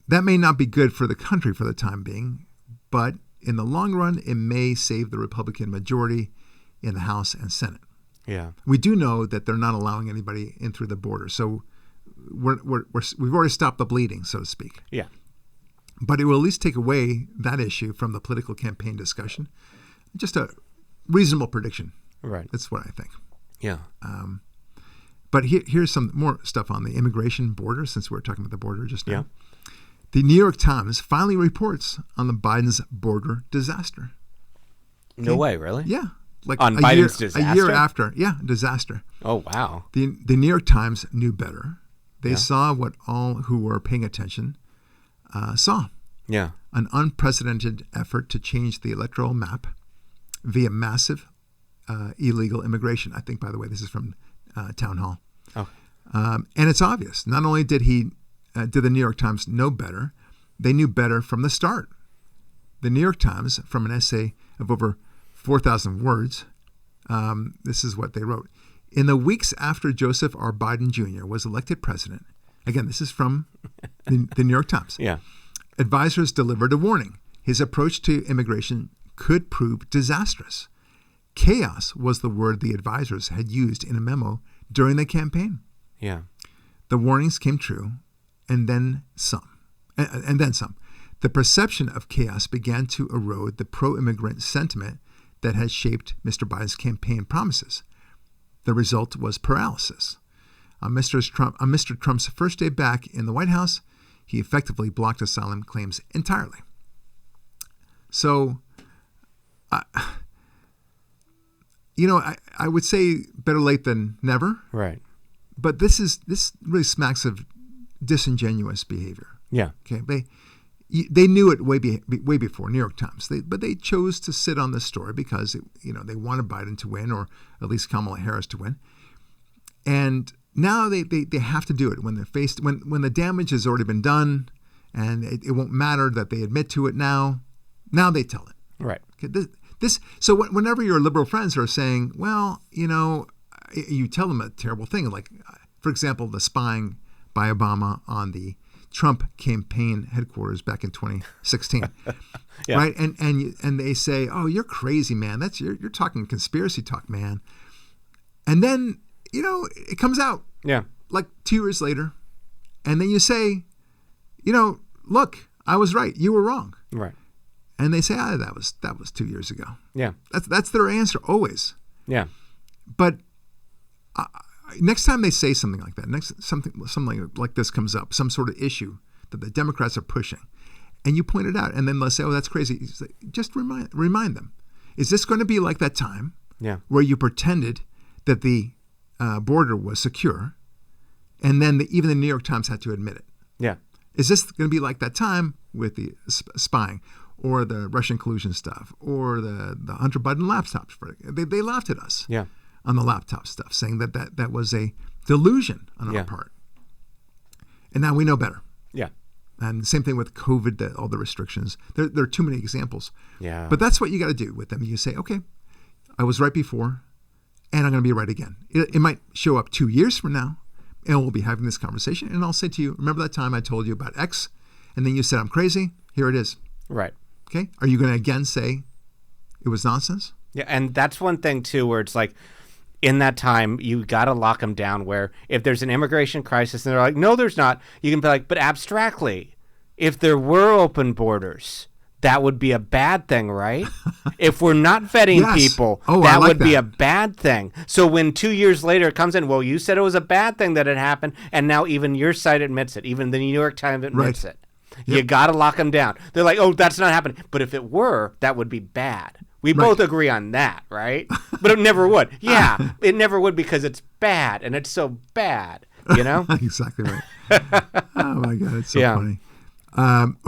That may not be good for the country for the time being, but in the long run, it may save the Republican majority in the House and Senate. Yeah. We do know that they're not allowing anybody in through the border, so we've already stopped the bleeding, so to speak. Yeah. But it will at least take away that issue from the political campaign discussion. Just a reasonable prediction. Right. That's what I think. Yeah. But here's some more stuff on the immigration border, since we were talking about the border just now. Yeah. The New York Times finally reports on the Biden's border disaster. No way, really? Yeah. Like On a Biden's year, disaster? A year after. Yeah, disaster. Oh, wow. The New York Times knew better. They Yeah. saw what all who were paying attention saw. Yeah. An unprecedented effort to change the electoral map via massive illegal immigration. I think, by the way, this is from Town Hall. Oh. And it's obvious. Not only did the New York Times know better, they knew better from the start. The New York Times, from an essay of over 4,000 words, this is what they wrote. In the weeks after Joseph R. Biden Jr. was elected president, again, this is from the New York Times. Yeah. Advisors delivered a warning. His approach to immigration could prove disastrous. Chaos was the word the advisors had used in a memo during the campaign. Yeah. The warnings came true, and then some. And then some. The perception of chaos began to erode the pro-immigrant sentiment that had shaped Mr. Biden's campaign promises. The result was paralysis. On Mr. Trump's first day back in the White House, he effectively blocked asylum claims entirely. So, I would say better late than never. Right. But this really smacks of disingenuous behavior. Yeah. Okay, they knew it way before, New York Times. But they chose to sit on this story because they wanted Biden to win, or at least Kamala Harris to win. And now they have to do it when they're faced when the damage has already been done, and it won't matter that they admit to it now. Now they tell it. Right. Okay, so whenever your liberal friends are saying, well, you tell them a terrible thing, like, for example, the spying by Obama on the Trump campaign headquarters back in 2016, Yeah. right? And they say, oh, you're crazy, man. You're talking conspiracy talk, man. And then it comes out, Yeah. like 2 years later, and then you say, look, I was right, you were wrong. Right. And they say, that was 2 years ago. Yeah. That's their answer always. Yeah. But next time they say something like that, something like this comes up, some sort of issue that the Democrats are pushing, and you point it out, and then they'll say, oh, that's crazy. Just remind them. Is this going to be like that time where you pretended that the border was secure, and then even the New York Times had to admit it? Yeah. Is this going to be like that time with the spying, or the Russian collusion stuff, or the Hunter Biden laptops? They laughed at us on the laptop stuff, saying that was a delusion on our part. And now we know better. Yeah. And same thing with COVID, all the restrictions. There are too many examples. Yeah. But that's what you got to do with them. You say, okay, I was right before, and I'm going to be right again. It might show up 2 years from now, and we'll be having this conversation, and I'll say to you, remember that time I told you about X, and then you said I'm crazy? Here it is. Right. Okay? Are you going to again say it was nonsense? Yeah, and that's one thing too, where it's like, in that time, you got to lock them down where if there's an immigration crisis and they're like, no, there's not, you can be like, but abstractly, if there were open borders, that would be a bad thing, right? If we're not vetting Yes. people, Oh, I that like would be that. a bad thing. So when 2 years later it comes in, well, you said it was a bad thing that had happened, and now even your site admits it. Even the New York Times admits Right. it. You got to lock them down. They're like, oh, that's not happening. But if it were, that would be bad. We both agree on that, right? But it never would. Yeah, it never would because it's bad, and it's so bad, you know? Exactly right. Oh my God, it's so Yeah. funny.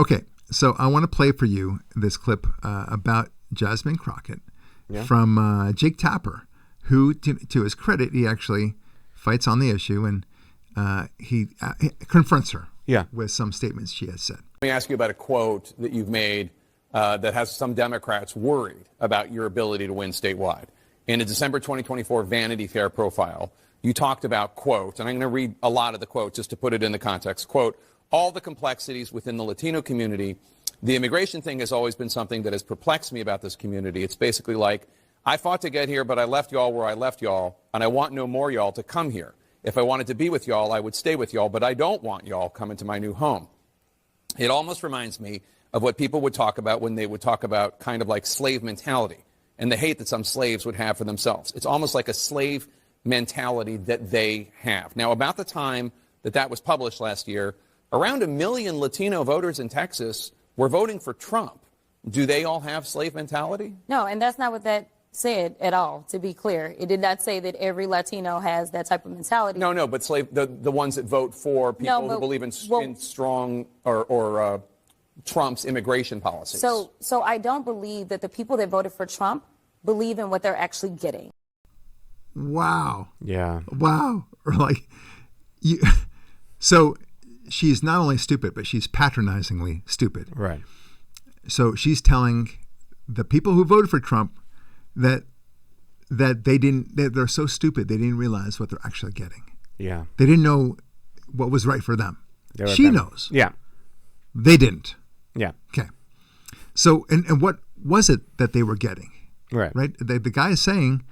Okay, so I want to play for you this clip about Jasmine Crockett from Jake Tapper, who, to his credit, he actually fights on the issue and he confronts her with some statements she has said. Let me ask you about a quote that you've made that has some Democrats worried about your ability to win statewide. In a December 2024 Vanity Fair profile, you talked about, quote, and I'm going to read a lot of the quote just to put it in the context, quote, all the complexities within the Latino community. The immigration thing has always been something that has perplexed me about this community. It's basically like, I fought to get here, but I left y'all where I left y'all, and I want no more y'all to come here. If I wanted to be with y'all, I would stay with y'all, but I don't want y'all coming to my new home. It almost reminds me of what people would talk about when they would talk about kind of like slave mentality and the hate that some slaves would have for themselves. It's almost like a slave mentality that they have. Now, about the time that that was published last year, around 1 million Latino voters in Texas were voting for Trump. Do they all have slave mentality? No, and that's not what that said at all, to be clear. It did not say that every Latino has that type of mentality. No, but the ones that vote for people who believe in strong or Trump's immigration policies. So I don't believe that the people that voted for Trump believe in what they're actually getting. Wow. Yeah. Wow. Or like, so she's not only stupid, but she's patronizingly stupid. Right. So she's telling the people who voted for Trump that they're so stupid they didn't realize what they're actually getting. Yeah. They didn't know what was right for them. She knows. Yeah. They didn't. Yeah. Okay. So and what was it that they were getting? Right. Right. The guy is saying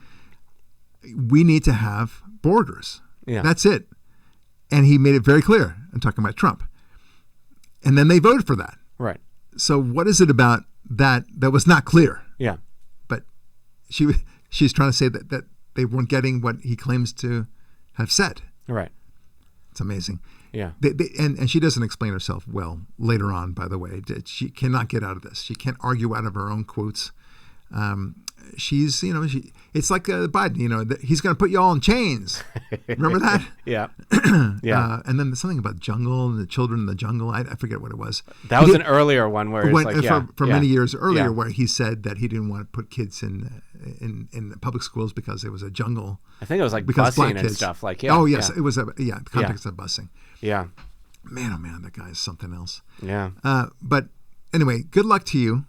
we need to have borders. Yeah. That's it. And he made it very clear. I'm talking about Trump. And then they voted for that. Right. So what is it about that was not clear? Yeah. But she's trying to say that they weren't getting what he claims to have said. Right. It's amazing. Yeah. And she doesn't explain herself well later on, by the way. She cannot get out of this. She can't argue out of her own quotes. She's, it's like Biden, he's going to put you all in chains. Remember that? Yeah. Yeah. And then there's something about jungle and the children in the jungle. I forget what it was. That was an earlier one where it's like, for many years earlier, where he said that he didn't want to put kids in the public schools because it was a jungle. I think it was like because busing and stuff. Like, oh yes, it was the context of busing. Yeah. Man, oh man, that guy is something else. Yeah. But anyway, good luck to you,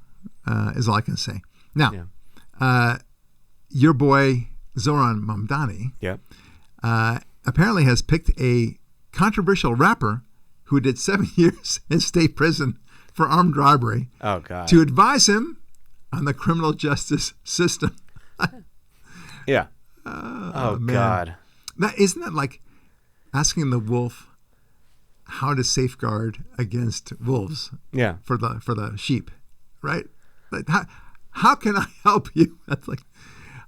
is all I can say. Now, your boy Zoran Mamdani apparently has picked a controversial rapper who did 7 years in state prison for armed robbery to advise him on the criminal justice system. Yeah. Man. God. Isn't that like asking the wolf how to safeguard against wolves? Yeah. For the sheep, right? Like, how can I help you? That's like,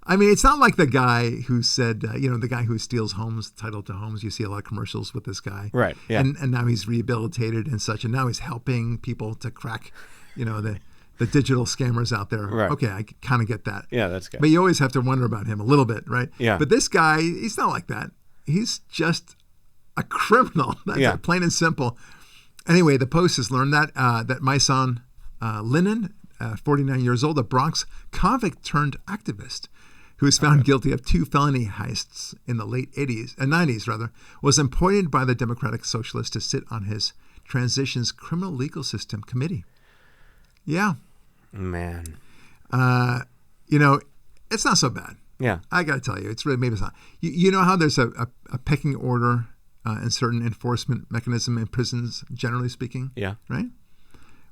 I mean, it's not like the guy who said, the guy who steals homes, title to homes. You see a lot of commercials with this guy, right? Yeah. And now he's rehabilitated and such, and now he's helping people to crack, the digital scammers out there. Right. Okay, I kind of get that. Yeah, that's good. But you always have to wonder about him a little bit, right? Yeah. But this guy, he's not like that. He's just a criminal. That's plain and simple. Anyway, the Post has learned that my son, Lennon, 49 years old, a Bronx convict turned activist who was found guilty of 2 felony heists in the late 90s, was appointed by the Democratic Socialists to sit on his Transitions Criminal Legal System Committee. Yeah. Man. It's not so bad. Yeah. I got to tell you, it's really, maybe it's not. You know how there's a pecking order in certain enforcement mechanism in prisons, generally speaking? Yeah. Right?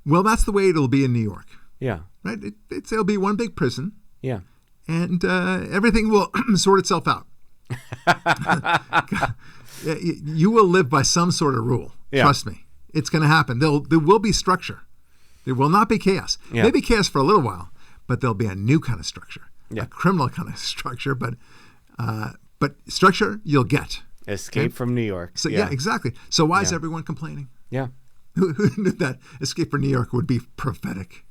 Well, that's the way it'll be in New York. Yeah. Right? It'll be one big prison. Yeah. And everything will sort itself out. You will live by some sort of rule. Yeah. Trust me. It's going to happen. There will be structure. There will not be chaos. Yeah. Maybe chaos for a little while, but there'll be a new kind of structure, Yeah. a criminal kind of structure. But structure you'll get. Escape from New York. So yeah, exactly. So why is everyone complaining? Yeah. Who knew that Escape from New York would be prophetic?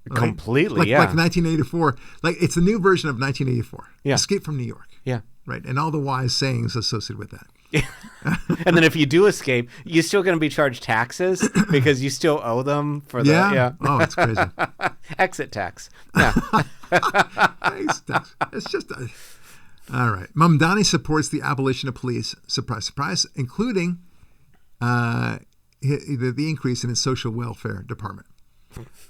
Right? Completely, like, yeah. Like 1984. Like it's a new version of 1984. Yeah. Escape from New York. Yeah. Right. And all the wise sayings associated with that. And then if you do escape, you're still going to be charged taxes because you still owe them for the Yeah. Oh, it's crazy. exit tax. Yeah. It's just all right. Mamdani supports the abolition of police. Surprise, surprise, including the increase in its social welfare department.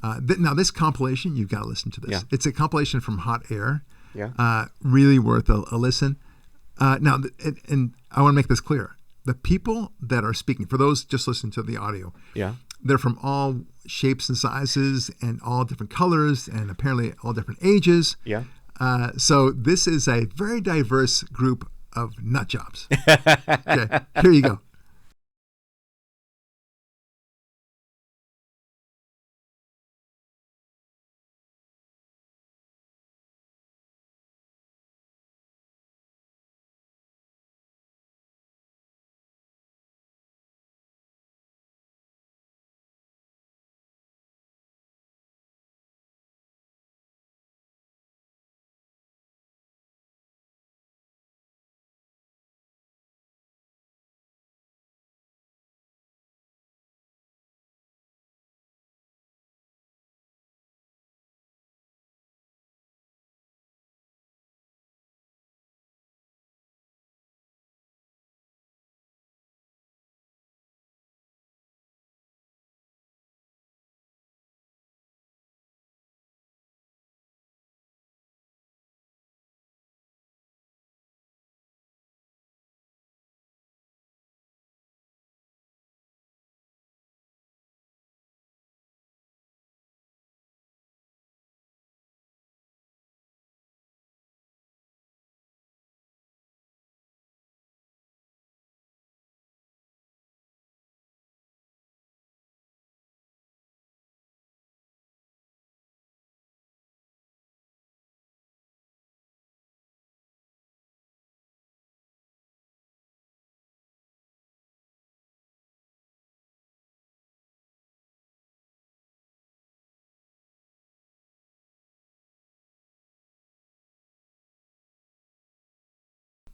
Now, this compilation, you've got to listen to this. Yeah. It's a compilation from Hot Air. Yeah. Really worth a listen. Now, and I want to make this clear. The people that are speaking, for those just listening to the audio, Yeah. they're from all shapes and sizes and all different colors and apparently all different ages. Yeah. So this is a very diverse group of nut jobs. Okay, here you go.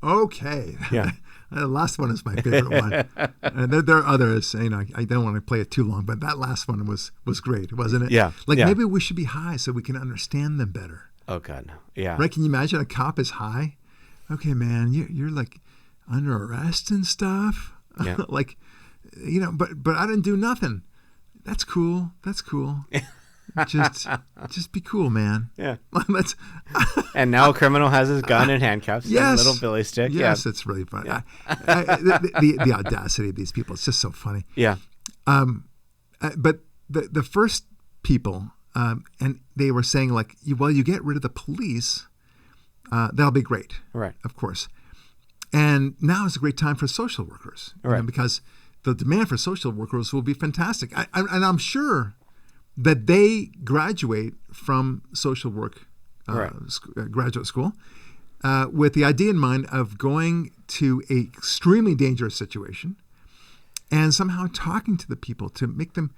Okay. Yeah. The last one is my favorite one. There are others. I don't want to play it too long, but that last one was great, wasn't it? Yeah. Like Yeah. maybe we should be high so we can understand them better. Oh God, no. Yeah. Right? Can you imagine a cop is high? Okay, man, you're like under arrest and stuff. Yeah. Like, but I didn't do nothing. That's cool. That's cool. Just be cool, man. Yeah. Let's. And now a criminal has his gun and handcuffs and a Yes. little billy stick. Yes, Yeah. it's really funny. The audacity of these people, it's just so funny. Yeah. But the first people, and they were saying like, well, you get rid of the police, that'll be great. Right. Of course. And now is a great time for social workers. Right. Because the demand for social workers will be fantastic. And I'm sure that they graduate from social work Right. graduate school with the idea in mind of going to a extremely dangerous situation and somehow talking to the people to make them,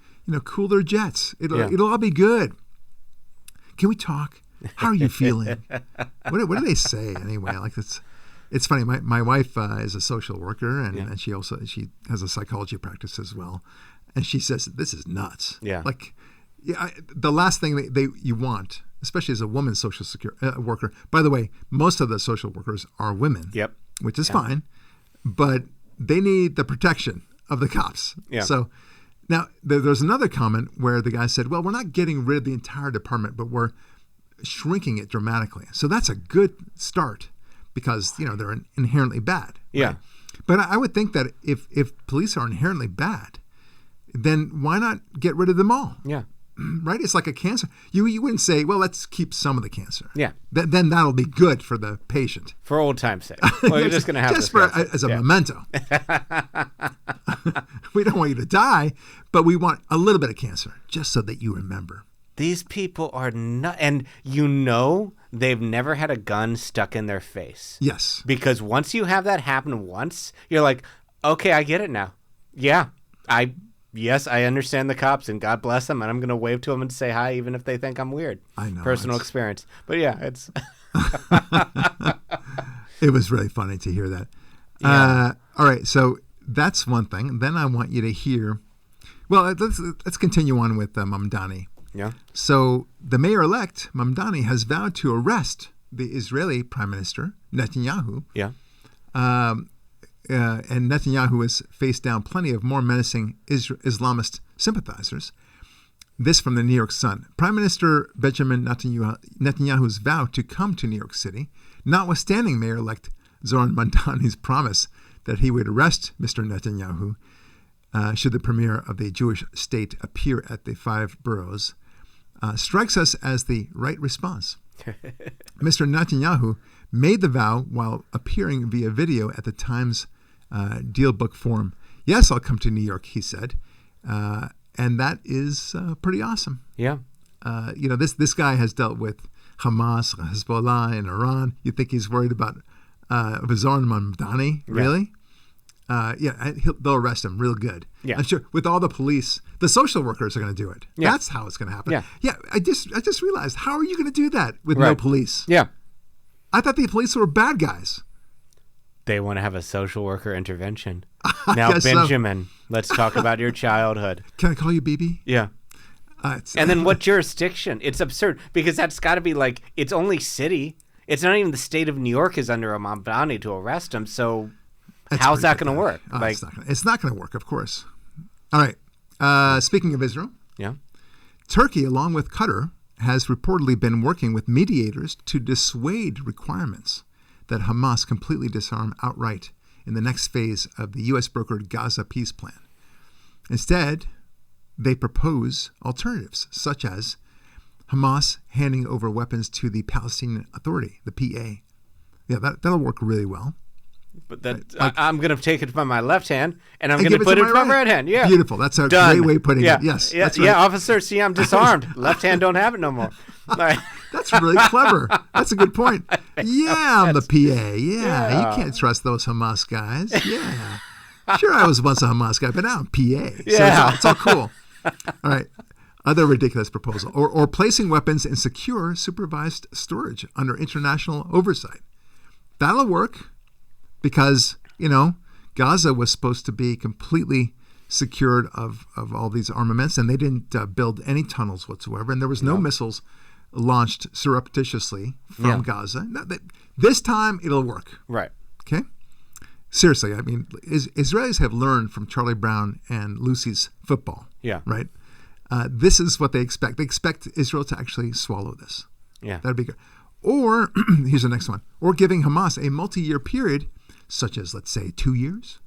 cool their jets. It'll all be good. Can we talk? How are you feeling? What do they say anyway? Like it's funny. My wife is a social worker and she has a psychology practice as well. And she says, this is nuts. Yeah. Like, the last thing you want, especially as a woman social worker. By the way, most of the social workers are women. Yep. Which is fine, but they need the protection of the cops. Yeah. So now there's another comment where the guy said, well, we're not getting rid of the entire department, but we're shrinking it dramatically. So that's a good start because, they're inherently bad. Yeah. Right? But I would think that if police are inherently bad, then why not get rid of them all? Yeah. right? It's like a cancer. You wouldn't say, well, let's keep some of the cancer. Yeah. Then that'll be good for the patient. For old time's sake. Well, you're just going to have just this as a memento. We don't want you to die, but we want a little bit of cancer just so that you remember. These people are not, and they've never had a gun stuck in their face. Yes. Because once you have that happen once, you're like, okay, I get it now. Yeah, Yes, I understand the cops, and God bless them, and I'm going to wave to them and say hi, even if they think I'm weird. I know. Personal experience. But yeah, it's... It was really funny to hear that. Yeah. All right, so that's one thing. Then I want you to hear... Well, let's continue on with Mamdani. Yeah. So the mayor-elect, Mamdani, has vowed to arrest the Israeli Prime Minister, Netanyahu. Yeah. And Netanyahu has faced down plenty of more menacing Islamist sympathizers. This from the New York Sun. Prime Minister Benjamin Netanyahu's vow to come to New York City, notwithstanding Mayor-elect Zoran Mamdani's promise that he would arrest Mr. Netanyahu should the premier of the Jewish state appear at the 5 boroughs, strikes us as the right response. Mr. Netanyahu made the vow while appearing via video at the Times Deal Book Forum. Yes, I'll come to New York, he said. And that is pretty awesome. Yeah. This guy has dealt with Hamas, Hezbollah, and Iran. You think he's worried about Zoran Mamdani? Really? They'll arrest him real good. Yeah. I'm sure with all the police, the social workers are going to do it. Yeah. That's how it's going to happen. Yeah. Yeah. I just realized, how are you going to do that with no police? Yeah. I thought the police were bad guys. They want to have a social worker intervention. Now, Benjamin, let's talk about your childhood. Can I call you Bibi? Yeah. And then what jurisdiction? It's absurd because that's got to be like, it's only city. It's not even the state of New York is under a Mamdani to arrest him. So how's that going to work? It's not going to work, of course. All right. Speaking of Israel. Yeah. Turkey, along with Qatar, has reportedly been working with mediators to dissuade requirements that Hamas completely disarm outright in the next phase of the U.S.-brokered Gaza peace plan. Instead, they propose alternatives, such as Hamas handing over weapons to the Palestinian Authority, the PA. Yeah, that'll work really well. But I'm going to take it from my left hand, and I'm going to put it from my right hand. Yeah, beautiful. That's a great way of putting it. Yes, yeah, that's right. Yeah. Officer, see, I'm disarmed. Left hand don't have it no more. That's really clever. That's a good point. Yeah, I'm the PA. Yeah, you can't trust those Hamas guys. Yeah, sure, I was once a Hamas guy, but now I'm PA. Yeah, so it's all cool. All right. Other ridiculous proposal, or placing weapons in secure, supervised storage under international oversight. That'll work. Because, Gaza was supposed to be completely secured of all these armaments, and they didn't build any tunnels whatsoever, and there was no missiles launched surreptitiously from Gaza. This time, it'll work. Right. Okay? Seriously, I mean, Israelis have learned from Charlie Brown and Lucy's football. Yeah. Right? This is what they expect. They expect Israel to actually swallow this. Yeah. That'd be good. Or, here's the next one, or giving Hamas a multi-year period, such as, let's say, 2 years,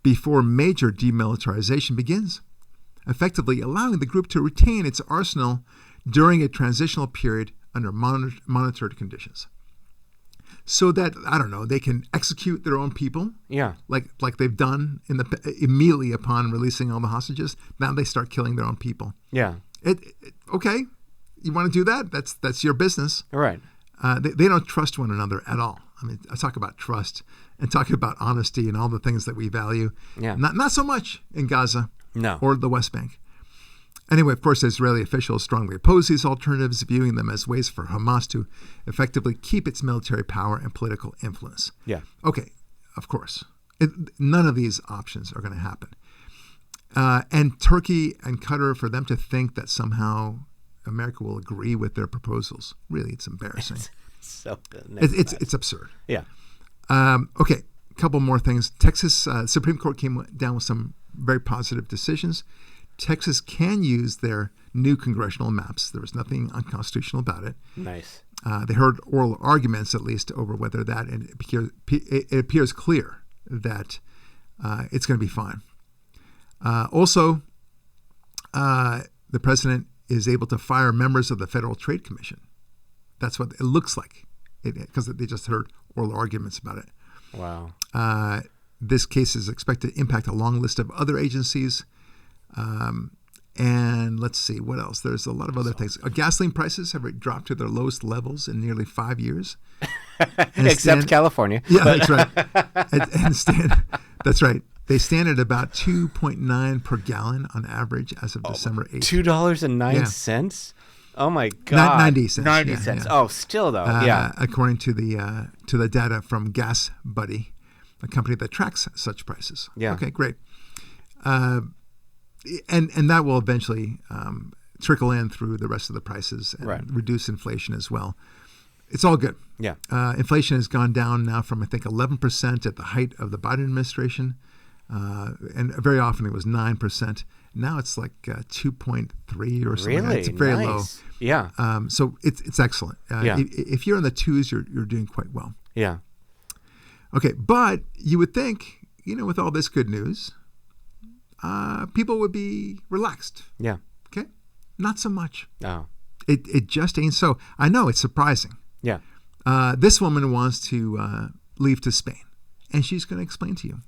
before major demilitarization begins, effectively allowing the group to retain its arsenal during a transitional period under monitored conditions. So that, I don't know, they can execute their own people, like they've done immediately upon releasing all the hostages. Now they start killing their own people. Yeah. Okay, you want to do that? That's your business. Right. They don't trust one another at all. I mean, I talk about trust and talk about honesty and all the things that we value. Yeah. Not so much in Gaza or the West Bank. Anyway, of course, Israeli officials strongly oppose these alternatives, viewing them as ways for Hamas to effectively keep its military power and political influence. Yeah. Okay, of course. None of these options are going to happen. And Turkey and Qatar, for them to think that somehow America will agree with their proposals, really, it's embarrassing. It's absurd. Yeah. Okay, a couple more things. Texas Supreme Court came down with some very positive decisions. Texas can use their new congressional maps. There was nothing unconstitutional about it. Nice. They heard oral arguments, at least, over whether that, and it appears clear that it's going to be fine. Also, the president is able to fire members of the Federal Trade Commission. That's what it looks like, because they just heard oral arguments about it. Wow. This case is expected to impact a long list of other agencies. And let's see, what else? There's a lot of other things. Gasoline prices have dropped to their lowest levels in nearly 5 years. Except California. Yeah, that's right. That's right. They stand at about 2.9 per gallon on average as of December 8th. $2.09? Oh my God. 90 cents. 90 cents. Yeah. Oh, still though. Yeah. According to the data from Gas Buddy, a company that tracks such prices. Yeah. Okay, great. And that will eventually trickle in through the rest of the prices and reduce inflation as well. It's all good. Yeah. Inflation has gone down now from, I think, 11% at the height of the Biden administration. And very often it was 9%. Now it's like 2.3 or something. Really? It's very nice. low. Yeah. So it's excellent. If you're in the twos, you're doing quite well. Yeah. Okay, but you would think, with all this good news, people would be relaxed. Yeah. Okay? Not so much. Oh. It just ain't so. I know, it's surprising. Yeah. This woman wants to leave to Spain, and she's going to explain to you.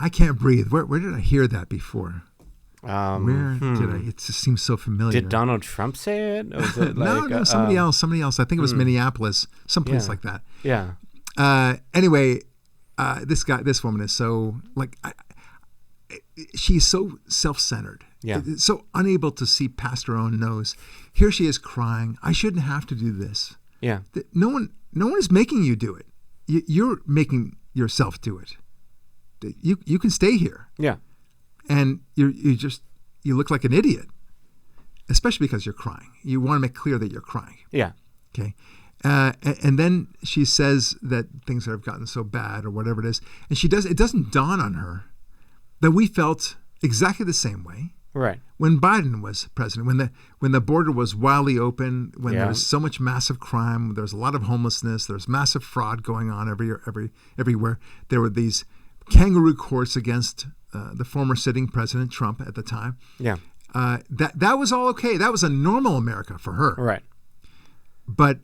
I can't breathe. Where did I hear that before? Where did I? It just seems so familiar. Did Donald Trump say it? Or was it like, no, somebody else. Somebody else. I think it was Minneapolis, someplace like that. Yeah. Anyway, this woman is so she's so self-centered. Yeah. So unable to see past her own nose. Here she is crying. I shouldn't have to do this. Yeah. No one is making you do it. You're making yourself do it. You can stay here. Yeah. And you look like an idiot, especially because you're crying. You want to make clear that you're crying. Yeah. Okay. And then she says that things have gotten so bad or whatever it is. And it doesn't dawn on her that we felt exactly the same way. Right. When Biden was president, when the border was wildly open, when there was so much massive crime, there's a lot of homelessness, there's massive fraud going on everywhere. There were these kangaroo courts against the former sitting president Trump at the time. Yeah. That was all okay. That was a normal America for her. Right. But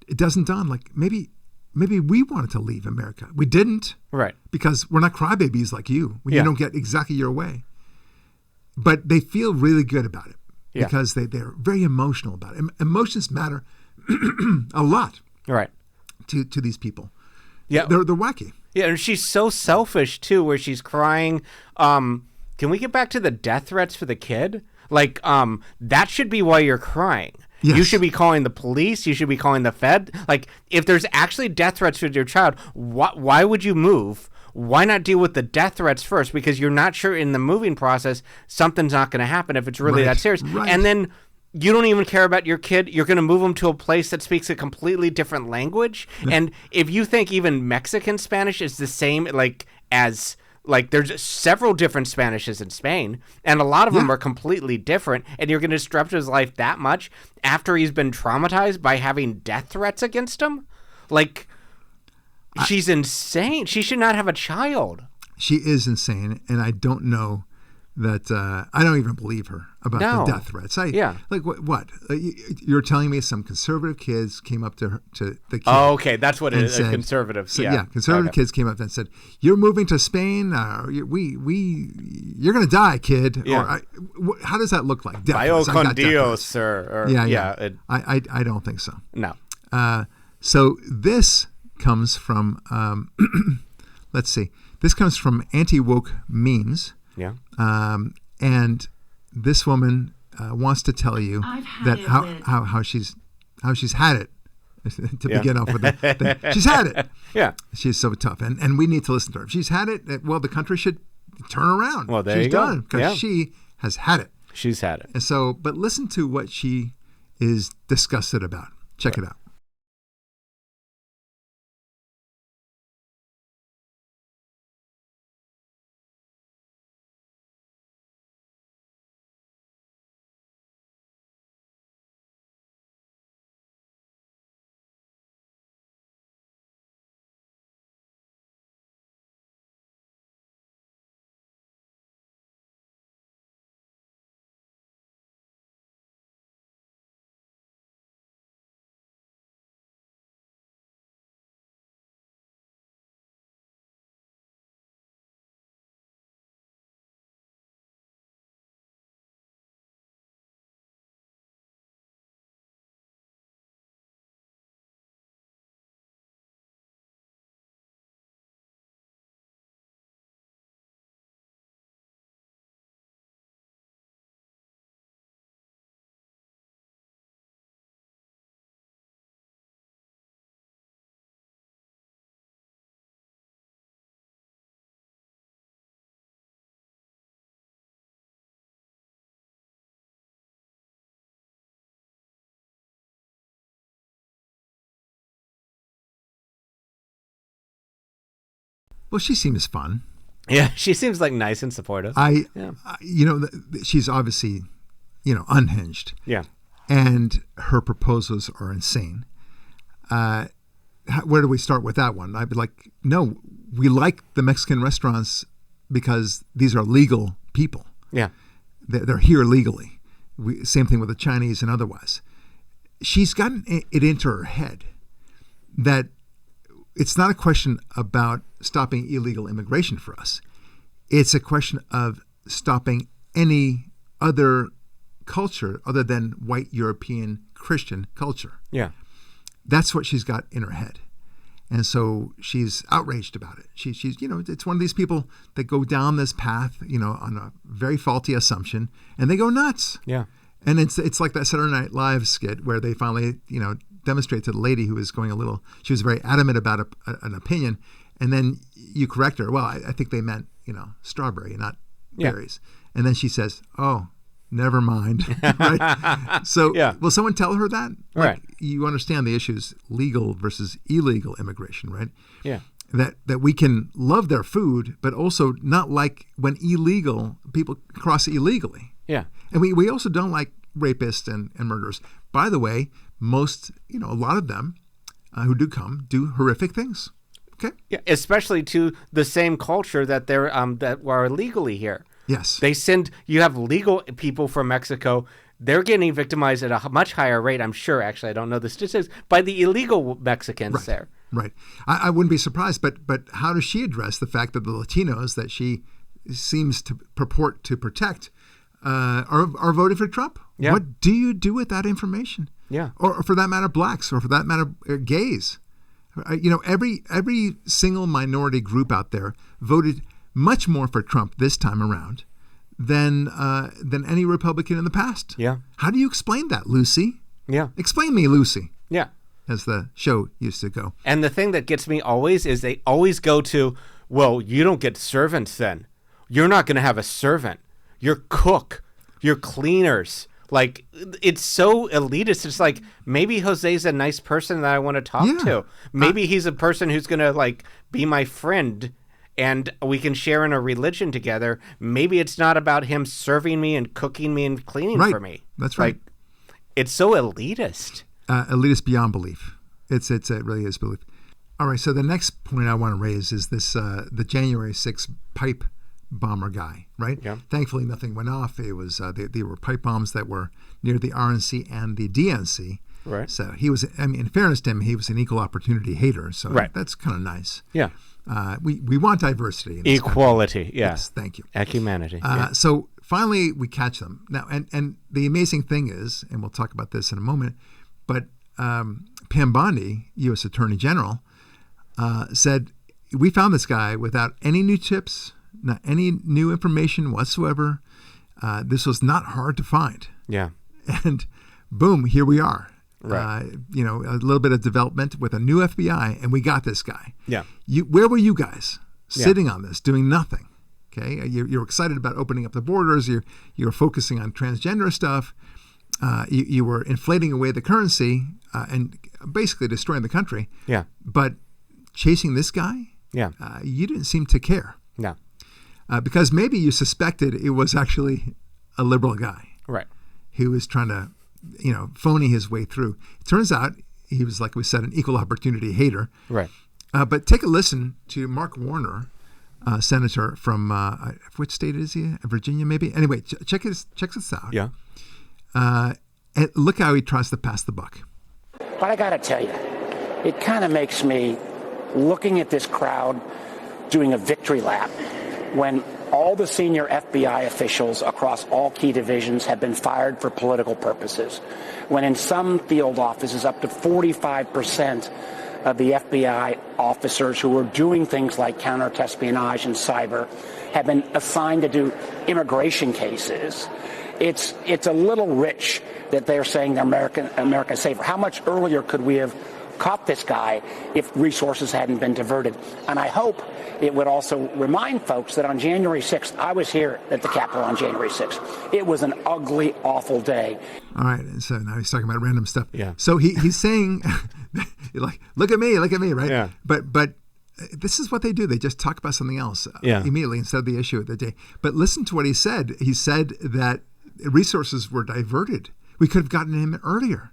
it doesn't dawn like maybe we wanted to leave America. We didn't. Right. Because we're not crybabies like you when you don't get exactly your way. But they feel really good about it because they're very emotional about it. Emotions matter a lot. Right. To these people. Yeah. They're wacky. Yeah, and she's so selfish too, where she's crying. Can we get back to the death threats for the kid? Like, that should be why you're crying. Yes. You should be calling the police. You should be calling the Fed. Like, if there's actually death threats for your child, why would you move? Why not deal with the death threats first? Because you're not sure in the moving process something's not going to happen if it's really that serious. Right. And then you don't even care about your kid. You're going to move them to a place that speaks a completely different language. And if you think even Mexican Spanish is the same, as there's several different Spanishes in Spain, and a lot of them are completely different, and you're going to disrupt his life that much after he's been traumatized by having death threats against him? She's insane. She should not have a child. She is insane, and I don't know that I don't even believe her about No. the death threats. Yeah. Like what? You're telling me some conservative kids came up to the kid. Oh, okay, that's what it and is. said- Conservative. So, yeah. conservative Okay. kids came up and said, "You're moving to Spain. You're gonna die, kid." Yeah. Or how does that look like? Death Vaya threats. I con got death Dios, threats. sir. Or, Yeah. it- I don't think so. no. So this comes from let's see. This comes from anti-woke memes. Yeah. And this woman wants to tell you that how she's had it to Yeah. begin off with. She's had it. Yeah. She's so tough, and we need to listen to her. If she's had it, well, the country should turn around. Well, there she's you go. done because Yeah. she has had it. She's had it. And so, but listen to what she is disgusted about. Check it out. Well, she seems fun. Yeah, she seems like nice and supportive. She's obviously, unhinged. Yeah. And her proposals are insane. Where do we start with that one? I'd be like, no, we like the Mexican restaurants because these are legal people. Yeah. They're here legally. Same thing with the Chinese and otherwise. She's gotten it into her head that it's not a question about stopping illegal immigration for us. It's a question of stopping any other culture other than white European Christian culture. Yeah. That's what she's got in her head. And so she's outraged about it. She's it's one of these people that go down this path, on a very faulty assumption, and they go nuts. Yeah. And it's like that Saturday Night Live skit where they finally, demonstrate to the lady who was going she was very adamant about an opinion, and then you correct her. Well, I think they meant, strawberry, not berries. And then she says, "Oh, never mind." Right? So, will someone tell her that? Right. You understand the issues, legal versus illegal immigration, right? Yeah. That we can love their food, but also not like when illegal people cross illegally. Yeah. And we also don't like rapists and murderers. By the way, most, a lot of them who do come do horrific things. Okay. Yeah, especially to the same culture that they're that are legally here. Yes. You have legal people from Mexico. They're getting victimized at a much higher rate, I'm sure. Actually, I don't know the statistics, by the illegal Mexicans there. Right. I wouldn't be surprised, but how does she address the fact that the Latinos that she seems to purport to protect are voting for Trump? Yeah. What do you do with that information? Yeah. Or for that matter, blacks, or for that matter, gays. Every single minority group out there voted much more for Trump this time around than any Republican in the past. Yeah. How do you explain that, Lucy? Yeah. Explain me, Lucy. Yeah. As the show used to go. And the thing that gets me always is they always go to, well, you don't get servants then. You're not going to have a servant. You're cook. You're cleaners. Like, it's so elitist. It's like, maybe Jose's a nice person that I want to talk to. Maybe he's a person who's going to, be my friend and we can share in a religion together. Maybe it's not about him serving me and cooking me and cleaning for me. That's right. It's so elitist. Elitist beyond belief. It really is belief. All right, so the next point I want to raise is this the January 6th pipe bomber guy, right? Yeah. Thankfully, nothing went off. It was they were pipe bombs that were near the RNC and the DNC. Right. So he was, I mean, in fairness to him, he was an equal opportunity hater. So Right. that's kind of nice. Yeah. We want diversity. In this Equality. country. Yeah. Yes, thank you. Ecumanity. Yeah. So finally, we catch them now, and the amazing thing is, and we'll talk about this in a moment, but Pam Bondi, U.S. Attorney General, said we found this guy without any new tips, not any new information whatsoever. This was not hard to find, Yeah. and boom, here we are. Right. A little bit of development with a new FBI, and we got this guy. Yeah. Where were you guys Yeah. sitting on this, doing nothing? Okay, you're excited about opening up the borders. You're focusing on transgender stuff. You were inflating away the currency and basically destroying the country. Yeah. But chasing this guy, Yeah. you didn't seem to care No. because maybe you suspected it was actually a liberal guy Right. who was trying to, phony his way through. It turns out he was, like we said, an equal opportunity hater. Right. But take a listen to Mark Warner, senator from which state is he? Virginia, maybe. Anyway, check this out. Yeah. And look how he tries to pass the buck. But I got to tell you, it kind of makes me, looking at this crowd doing a victory lap, when all the senior FBI officials across all key divisions have been fired for political purposes, when in some field offices up to 45% of the FBI officers who are doing things like counter-espionage and cyber have been assigned to do immigration cases. It's a little rich that they're saying the America's safer. How much earlier could we have caught this guy if resources hadn't been diverted? And I hope it would also remind folks that on January 6th, I was here at the Capitol on January 6th. It was an ugly, awful day. All right, and so now he's talking about random stuff. Yeah. So he's saying, like, look at me, right? Yeah. But this is what they do. They just talk about something else Yeah. immediately instead of the issue of the day. But listen to what he said. He said that resources were diverted. We could have gotten him earlier.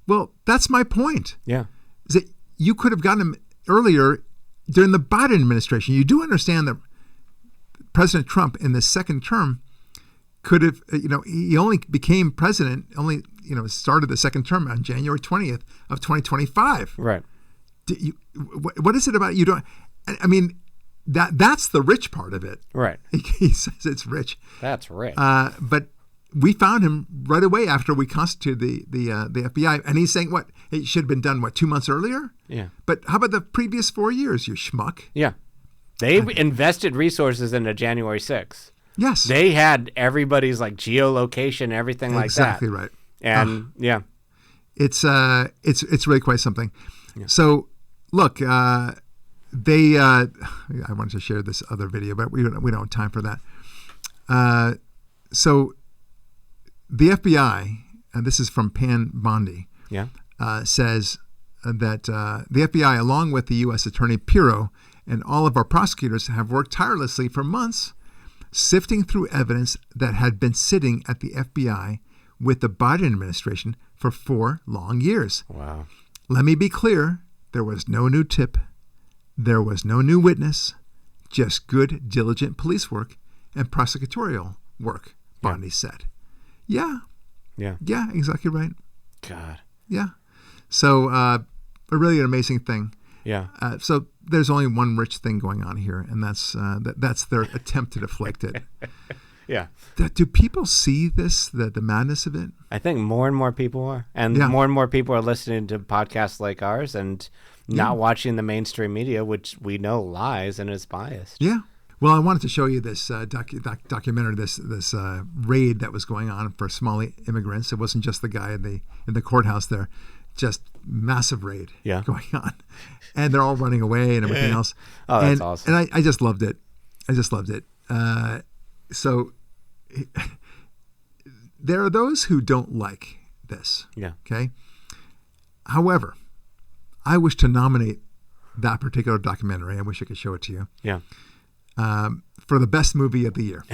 Well, that's my point. Yeah. Is that you could have gotten him earlier during the Biden administration. You do understand that President Trump in the second term could have, he only became president, started the second term on January 20th of 2025. Right. What is it about you don't, I mean, that's the rich part of it. Right. He says it's rich. That's rich. But we found him right away after we constituted the FBI, and he's saying it should have been done 2 months earlier. Yeah. But how about the previous 4 years, you schmuck? Yeah. They invested resources into January 6th. Yes. They had everybody's geolocation, everything like that. Exactly right. And yeah. It's really quite something. Yeah. So look, I wanted to share this other video, but we don't have time for that. So the FBI, and this is from Pam Bondi, Yeah. says that the FBI, along with the U.S. Attorney Pirro and all of our prosecutors, have worked tirelessly for months, sifting through evidence that had been sitting at the FBI with the Biden administration for 4 long years. Wow. Let me be clear, there was no new tip, there was no new witness, just good, diligent police work and prosecutorial work, Bondi said. Yeah. Yeah. Yeah, exactly right. God. Yeah. So really an amazing thing. Yeah. So there's only one rich thing going on here, and that's their attempt to deflect it. Yeah. Do people see this, the madness of it? I think more and more people are. And more and more people are listening to podcasts like ours and not watching the mainstream media, which we know lies and is biased. Yeah. Well, I wanted to show you this documentary, this raid that was going on for Somali immigrants. It wasn't just the guy in the courthouse there, just massive raid going on, and they're all running away and everything else. Oh, that's awesome! And I just loved it. So there are those who don't like this. Yeah. Okay. However, I wish to nominate that particular documentary. I wish I could show it to you. Yeah. For the best movie of the year.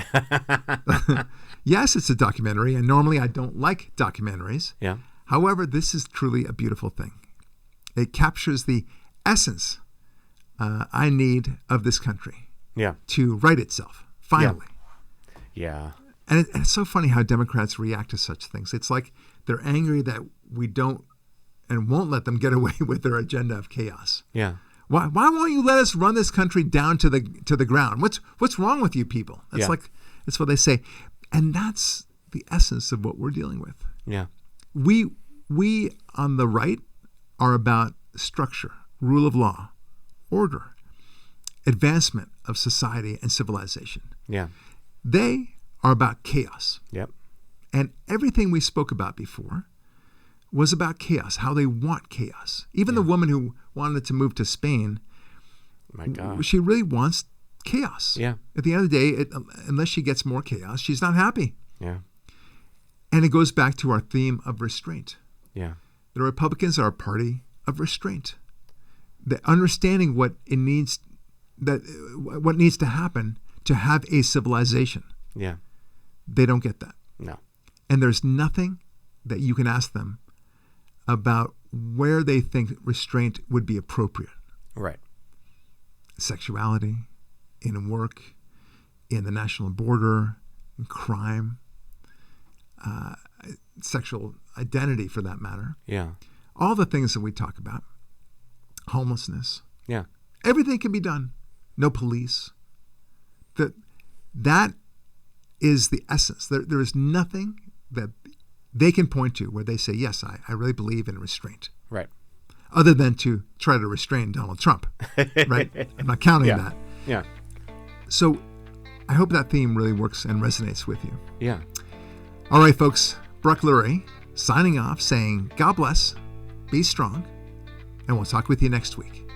Yes, it's a documentary, and normally I don't like documentaries. Yeah. However, this is truly a beautiful thing. It captures the essence I need of this country to right itself Finally. Yeah. And it's so funny how Democrats react to such things. It's like they're angry that we don't and won't let them get away with their agenda of chaos. Yeah. Why won't you let us run this country down to the ground? What's wrong with you people? That's that's what they say. And that's the essence of what we're dealing with. Yeah. We on the right are about structure, rule of law, order, advancement of society and civilization. Yeah. They are about chaos. Yep. And everything we spoke about before was about chaos, how they want chaos. Even the woman who wanted to move to Spain, my God, she really wants chaos. Yeah. At the end of the day, unless she gets more chaos, she's not happy. Yeah. And it goes back to our theme of restraint. Yeah. The Republicans are a party of restraint. The understanding what needs to happen to have a civilization. Yeah. They don't get that. No. And there's nothing that you can ask them about where they think restraint would be appropriate. Right. Sexuality, in work, in the national border, in crime, sexual identity for that matter. Yeah. All the things that we talk about. Homelessness. Yeah. Everything can be done. No police. That is the essence. There is nothing that they can point to where they say, yes, I really believe in restraint. Right. Other than to try to restrain Donald Trump. Right? I'm not counting that. Yeah. So I hope that theme really works and resonates with you. Yeah. All right, folks. Brock Lurie signing off saying, God bless, be strong, and we'll talk with you next week.